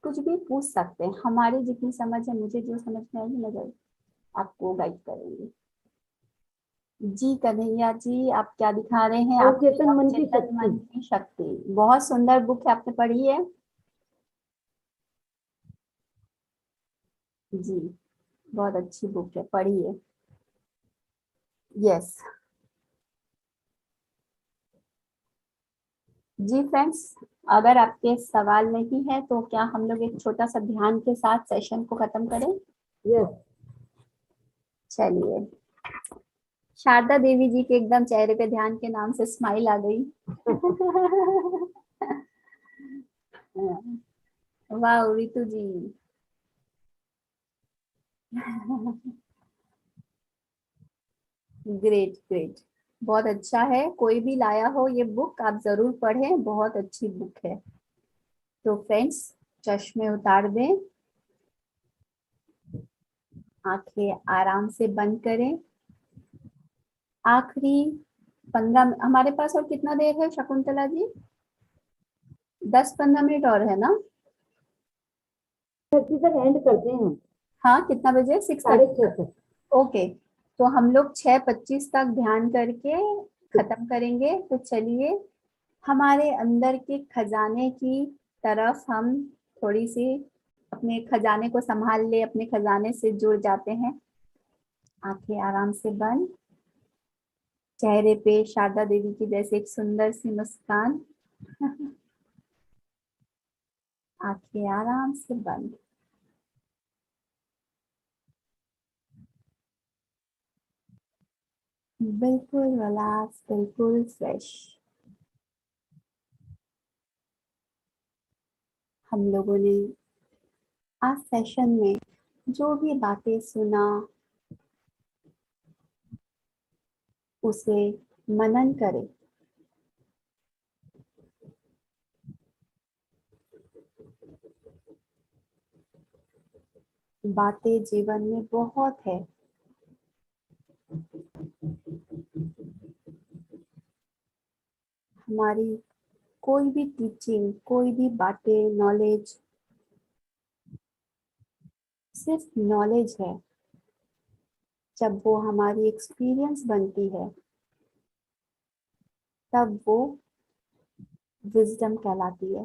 कुछ भी पूछ सकते हैं। हमारी जितनी समझ है, मुझे जो समझ में आएगी मैं आपको गाइड करेंगे। जी कन्हैया जी, आप क्या दिखा रहे हैं? आप अवचेतन मन की अवचेतन शक्ति। मन की शक्ति, बहुत सुंदर बुक है, आपने पढ़ी है? जी, बहुत अच्छी बुक है, पढ़िए। यस जी फ्रेंड्स, अगर आपके सवाल नहीं है तो क्या हम लोग एक छोटा सा ध्यान के साथ सेशन को खत्म करें? यस, चलिए, शारदा देवी जी के एकदम चेहरे पे ध्यान के नाम से स्माइल आ गई। वाह रितु जी। ग्रेट ग्रेट, बहुत अच्छा है। कोई भी लाया हो ये बुक आप जरूर पढ़ें, बहुत अच्छी बुक है। तो फ्रेंड्स, चश्मे उतार दें, आंखें आराम से बंद करें। आखिरी 15 हमारे पास और कितना देर है शकुंतला जी? 10-15 मिनट और है ना? 6:30 तक एंड करते हैं हम। हाँ, कितना बजे? 6:30 6:30 तक। ओके, तो हम लोग 6:25 तक ध्यान करके खत्म करेंगे। तो चलिए, हमारे अंदर के खजाने की तरफ हम थोड़ी सी अपने खजाने को संभाल ले, अपने खजाने से जुड़ जाते हैं। आंखें आराम से बंद, चेहरे पे शारदा देवी की जैसे एक सुंदर सी मुस्कान। आंखें आराम से बंद। बिल्कुल रिलैक्स, बिल्कुल फ्रेश। हम लोगों ने आज सेशन में जो भी बातें सुना उसे मनन करें, बातें जीवन में बहुत है। हमारी कोई भी टीचिंग, कोई भी बातें, नॉलेज सिर्फ नॉलेज है। जब वो हमारी एक्सपीरियंस बनती है तब वो विजडम कहलाती है।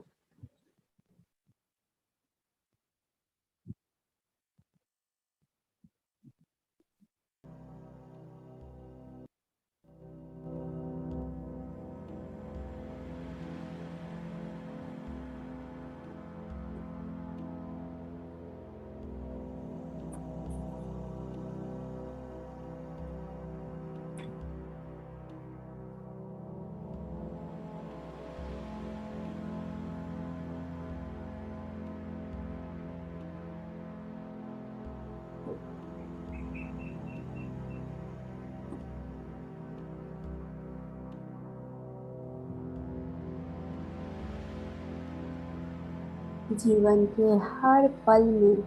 जीवन के हर पल में,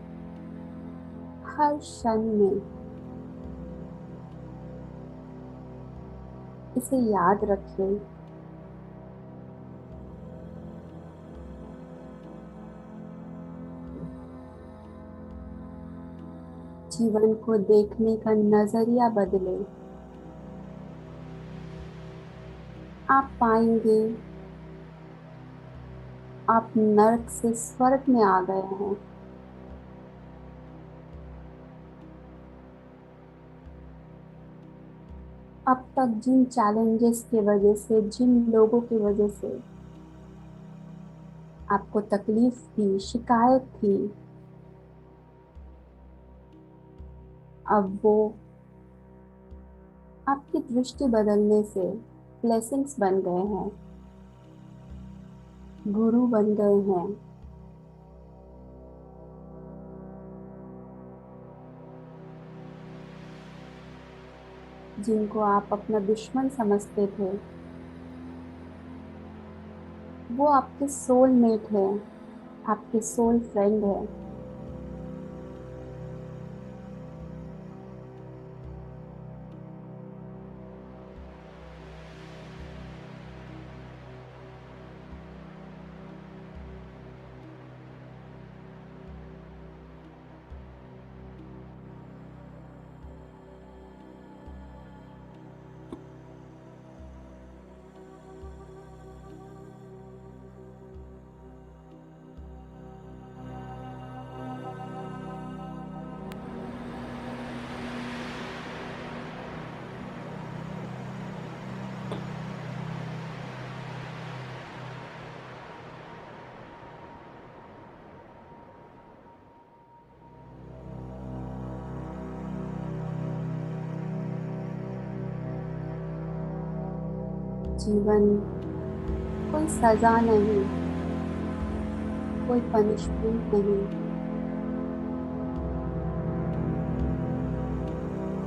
हर क्षण में इसे याद रखें। जीवन को देखने का नजरिया बदले। आप पाएंगे आप नर्क से स्वर्ग में आ गए हैं। अब तक जिन चैलेंजेस की वजह से, जिन लोगों की वजह से आपको तकलीफ थी, शिकायत थी, अब वो आपकी दृष्टि बदलने से ब्लेसिंग्स बन गए हैं, गुरु बन गए हैं। जिनको आप अपना दुश्मन समझते थे वो आपके सोलमेट है, आपके सोल फ्रेंड है। जीवन कोई सजा नहीं, कोई पनिशमेंट नहीं,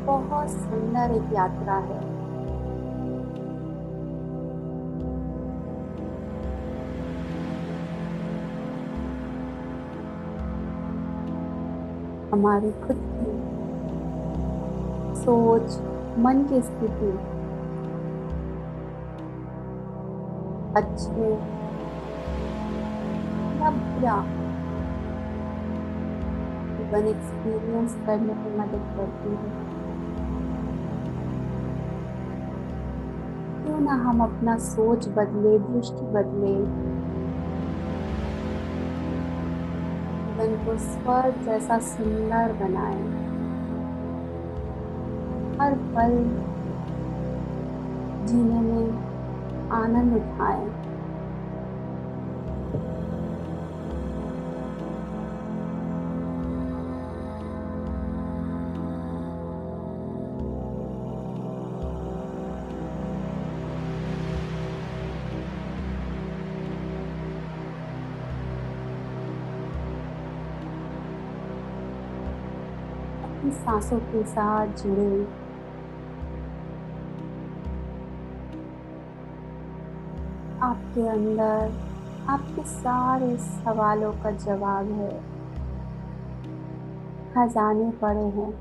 बहुत सुंदर एक यात्रा है। हमारी खुद की सोच, मन की स्थिति अच्छे या बुरा जीवन एक्सपीरियंस करने में मदद करती है। क्यों ना हम अपना सोच बदले, दृष्टि बदले, जीवन को स्वर्ग जैसा सुंदर बनाए। हर पल जीने में आनंद उठाए। अपनी सांसों के साथ जुड़े, आपके अंदर आपके सारे सवालों का जवाब है। खजाने पड़े हैं।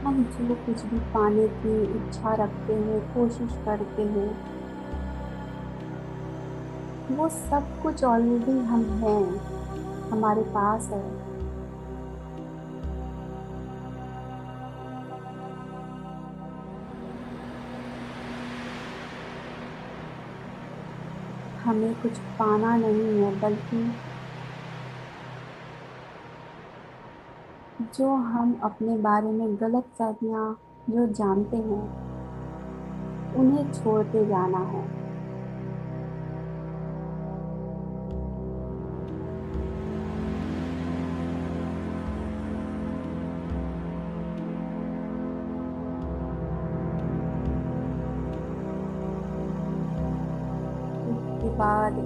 हम जो कुछ भी पाने की इच्छा रखते हैं, कोशिश करते हैं, वो सब कुछ ऑलरेडी हम हैं, हमारे पास है। हमें कुछ पाना नहीं है, बल्कि जो हम अपने बारे में गलत फहमियाँ जो जानते हैं, उन्हें छोड़ते जाना है। एक के बाद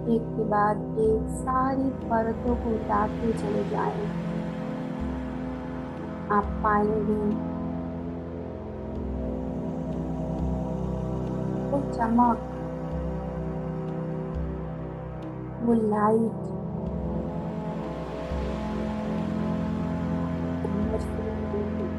एक के बाद एक सारी परतों को उतारते चले जाएं। आप पाएंगे वो चमक, वो लाइट अंदर से निकलेगी।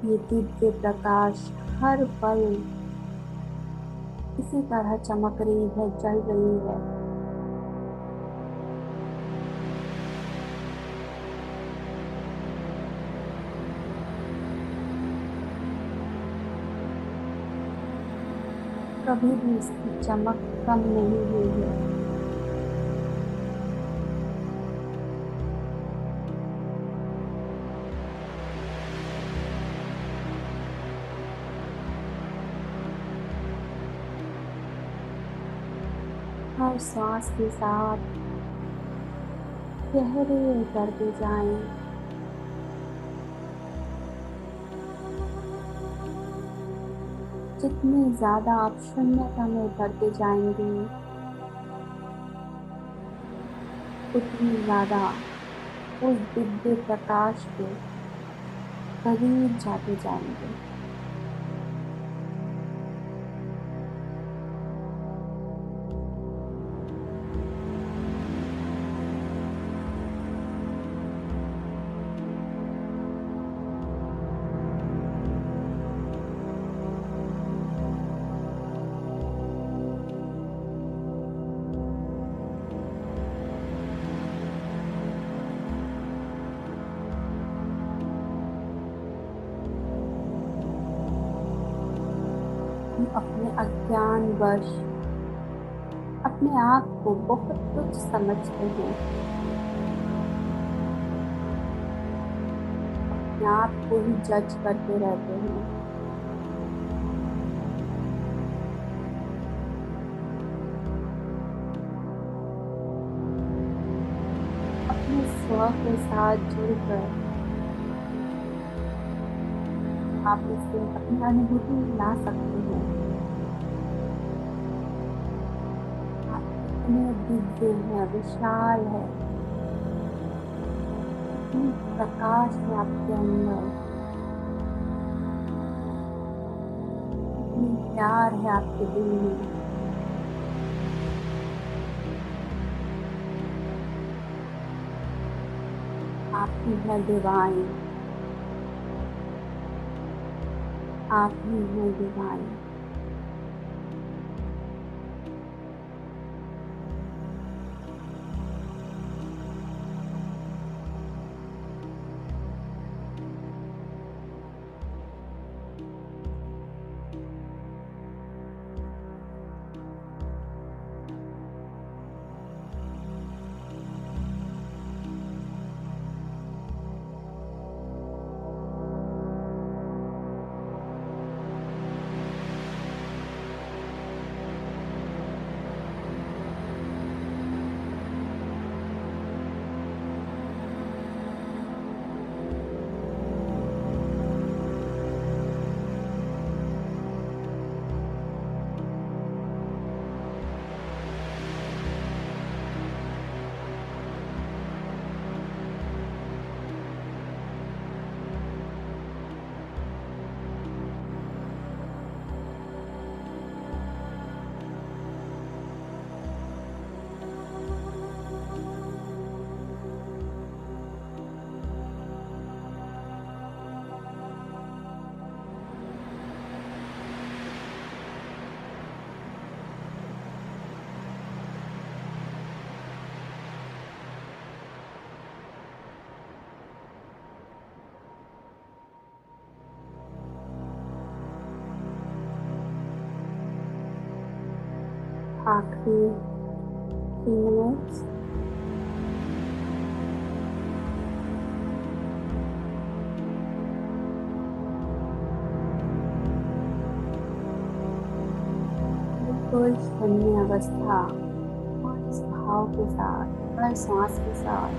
ये दिव्य प्रकाश हर पल इसी तरह चमक रही है, जल रही है। कभी भी इसकी चमक कम नहीं हुई है। हर सांस के साथ गहरे उतरते जाएं। जितनी ज्यादा आप शून्यता में उतरते जाएंगे, उतनी ज्यादा उस दिव्य प्रकाश के करीब जाते जाएंगे। अपने अज्ञानवश अपने आप को बहुत तुच्छ समझते हैं, अपने आप को ही जज करते रहते हैं। अनुभव के साथ जुड़कर आप इससे अपनी अनुभूति ला सकते हैं। आप कितने दिव्य हैं, विशाल है, कितनी प्रकाश है आपके अंदर, कितनी प्यार है आपके दिल में। आप ही है डिवाइन, आप ही है डिवाइन। आखिरी 3 मिनट। बिल्कुल शून्य अवस्था और इस भाव के साथ, हर सांस के साथ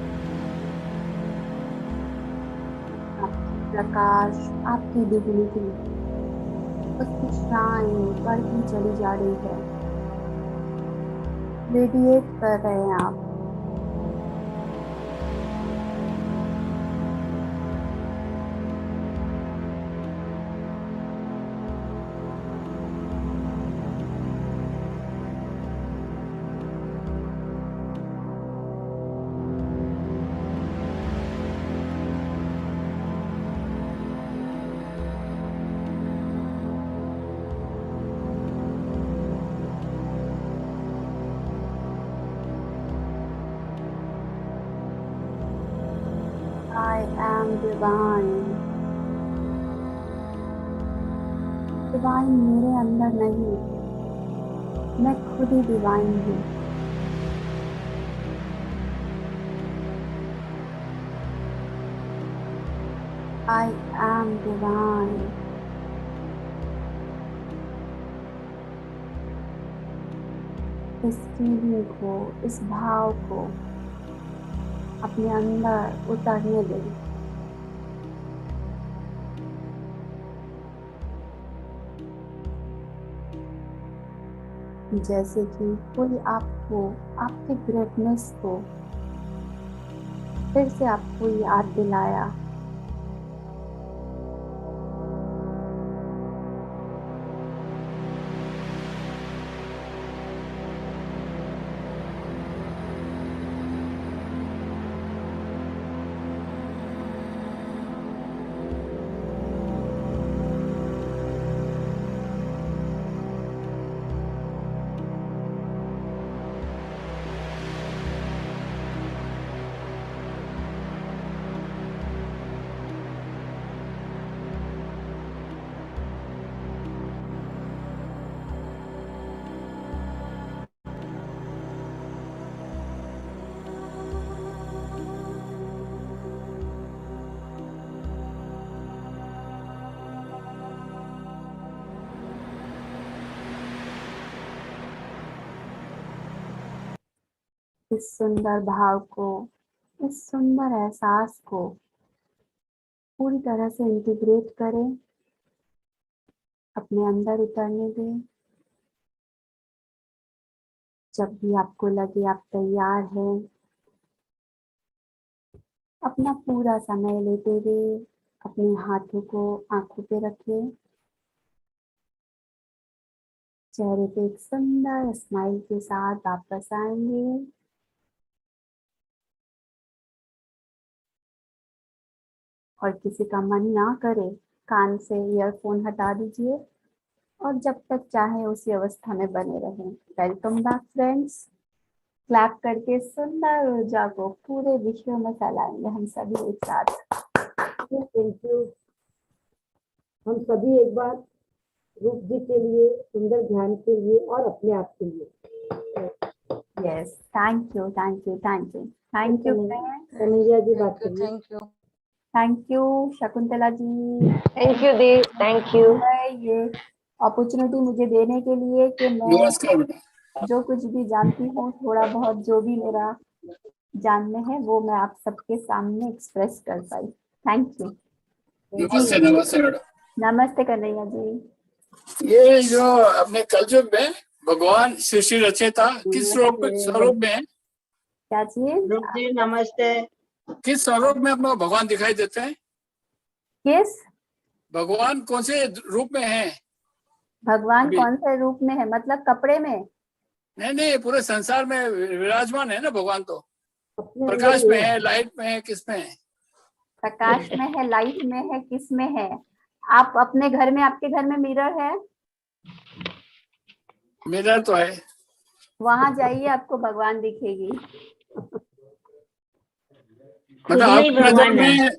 आपकी प्रकाश, आपकी डिग्निटी, उसकी शाइन बढ़ती चली जा रही है। रेडिएट कर रहे हैं आप। I am divine. डिवाइन मेरे अंदर नहीं, मैं खुद ही डिवाइन हूँ। I am divine. इस फीलिंग को, इस भाव को अपने अंदर उतरने दें। जैसे कि कोई आपको, आपके ग्रेटनेस को फिर से आपको याद दिलाया। इस सुंदर भाव को इस सुंदर एहसास को पूरी तरह से इंटीग्रेट करें, अपने अंदर उतरने दें। जब भी आपको लगे आप तैयार हैं, अपना पूरा समय लेते हुए अपने हाथों को आंखों पे रखें, चेहरे पे एक सुंदर स्माइल के साथ वापस आएंगे। और किसी का मन ना करे, कान से ईयरफोन हटा दीजिए और जब तक चाहे उसी अवस्था में बने रहें। Welcome back friends. क्लैप करके सुंदर ऊर्जा को पूरे विश्व में फैलाएंगे हम सभी एक साथ। Thank you. हम सभी एक बार रूप जी के लिए, सुंदर ध्यान के लिए और अपने आप के लिए। Yes, thank you, thank you, thank you, thank you friends. Kanhaiya जी बात करिए। Thank you. Thank you Shakuntala जी, थैंक यू दी, थैंक यू। ये अपॉर्चुनिटी मुझे देने के लिए कि मैं नमस्कार बेटा। जो कुछ भी जानती हूँ, थोड़ा बहुत जो भी मेरा जानने है वो मैं आप सबके सामने एक्सप्रेस कर पाई। Thank you. नमस्ते नमस्ते बेटा। नमस्ते कन्हैया जी। ये जो अपने कलयुग में भगवान सृष्टि रचयिता किस स्वरूप में है? क्या चीज? रूप जी नमस्ते। किस स्वरूप में अपना भगवान दिखाई देते हैं? किस भगवान कौन से रूप में है? भगवान अभी कौन से रूप में है, मतलब कपड़े में? नहीं, पूरे संसार में विराजमान है ना भगवान। तो अपने प्रकाश अंदर में ही है, लाइट में है, किस में है? प्रकाश में है, लाइट में है, किस में है? आप अपने घर में, आपके घर में मिरर है? मिरर तो है। वहां जाइए, आपको भगवान दिखेगी। मतलब में ही आपकी नजर भगवान है। में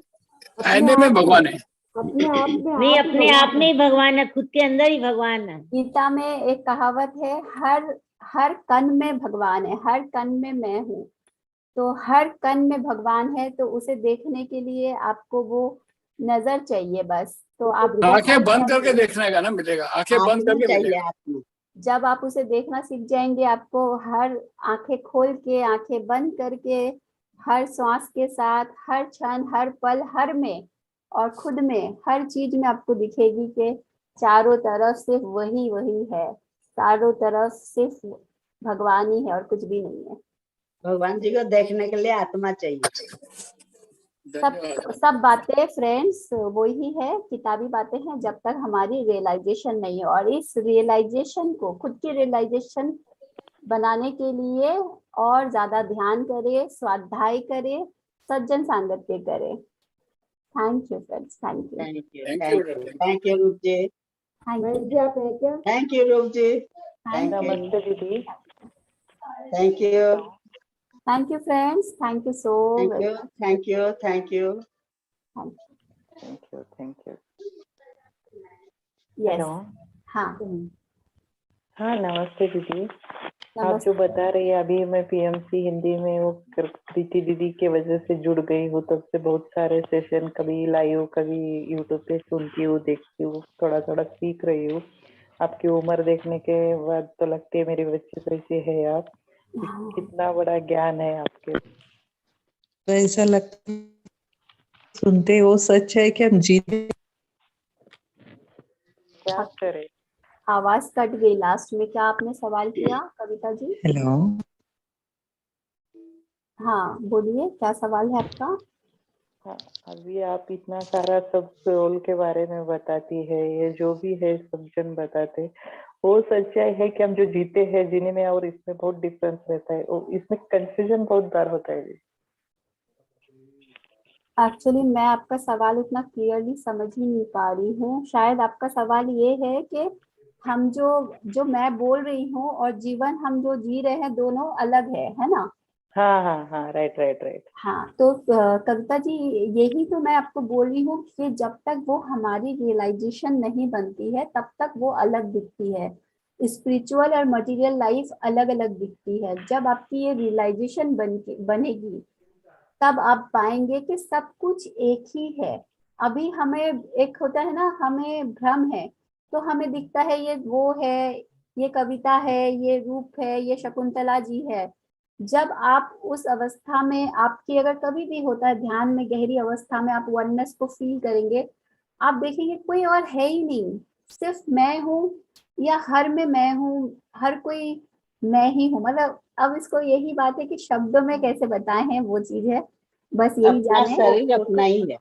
आईने में भगवान है। अपने आप में नहीं, आप ही अपने आप में ही भगवान है, खुद के अंदर ही भगवान है। गीता में एक कहावत है, हर कण में भगवान है, हर कण में मैं हूँ। तो हर कण में भगवान है, तो उसे देखने के लिए आपको वो नजर चाहिए बस। तो आप आंखें बंद करके देखने का ना मिलेगा, आंखें बंद आत्मा करके चाहिए मिलेगा। आपको। जब आप उसे देखना सीख जाएंगे, आपको हर आंखें खोल के, आंखें बंद करके, हर श्वास के साथ, हर क्षण, हर पल, हर में और खुद में, हर चीज में आपको दिखेगी कि चारों तरफ सिर्फ वही वही है, चारों तरफ सिर्फ भगवान ही है और कुछ भी नहीं है। भगवान जी को देखने के लिए आत्मा चाहिए। धन्यवाद। सब बातें फ्रेंड्स वही है, किताबी बातें हैं, जब तक हमारी रियलाइजेशन नहीं है। और इस रियलाइजेशन को, खुद की रियलाइजेशन बनाने के लिए और ज्यादा ध्यान करें, स्वाध्याय करें, सज्जन सांगत्य करें। Thank you friends, thank you, thank you, Thank thank you, you, thank you. Thank you Roop जी, थैंक महेश यू, जी आप हैं क्या? थैंक यू रूप जी, थैंक थैंक यू, नमस्ते दीदी। Thank you, thank you friends, thank you so thank very you, thank you, thank you. Much. Thank you. Yes, hello. हाँ, हाँ नमस्ते दीदी। आप नमस्ते। जो बता रही है अभी, मैं पीएमसी हिंदी में वो प्रीति दीदी के वजह से जुड़ गई हूँ, तब से बहुत सारे सेशन कभी लाइव कभी यूट्यूब पे सुनती हूँ, देखती हूँ, थोड़ा थोड़ा सीख रही हूँ। आपकी उम्र देखने के बाद तो लगती है मेरे बच्चे जैसे है आप। कितना बड़ा ज्ञान है आपके। तो ऐसा लगता है सुनते वो सच है कि हम जीते। क्या करें? आवाज कट गई लास्ट में, क्या आपने सवाल किया कविता जी? हेलो। हाँ बोलिए, क्या सवाल है आपका? हाँ, अभी आप इतना सारा सब रोल के बारे में बताती है, ये जो भी है सब जन बताते, वो सच्चाई है कि हम जो जीते हैं जीने में और इसमें बहुत डिफरेंस रहता है, और इसमें कंफ्यूजन बहुत बार होता है। एक्चुअली मैं आपका सवाल उतना क्लियरली समझ ही नहीं पा रही हूँ। शायद आपका सवाल ये है कि हम जो मैं बोल रही हूँ और जीवन हम जो जी रहे हैं, दोनों अलग है ना? हाँ हाँ हाँ, राइट राइट राइट। हाँ, तो कविता जी यही तो मैं आपको बोल रही हूँ कि जब तक वो हमारी रियलाइजेशन नहीं बनती है, तब तक वो अलग दिखती है। स्पिरिचुअल और मटेरियल लाइफ अलग अलग दिखती है। जब आपकी ये रियलाइजेशन बनेगी, तब आप पाएंगे कि सब कुछ एक ही है। अभी हमें एक होता है ना, हमें भ्रम है, तो हमें दिखता है ये वो है, ये कविता है, ये रूप है, ये शकुंतला जी है। जब आप उस अवस्था में, आपकी अगर कभी भी होता है ध्यान में गहरी अवस्था में आप वननेस को फील करेंगे, आप देखेंगे कोई और है ही नहीं, सिर्फ मैं हूँ, या हर में मैं हूँ, हर कोई मैं ही हूँ। मतलब अब इसको यही बात है कि शब्दों में कैसे बताए हैं वो चीज है, बस यही अपना जाने। शरीर अपना ही है।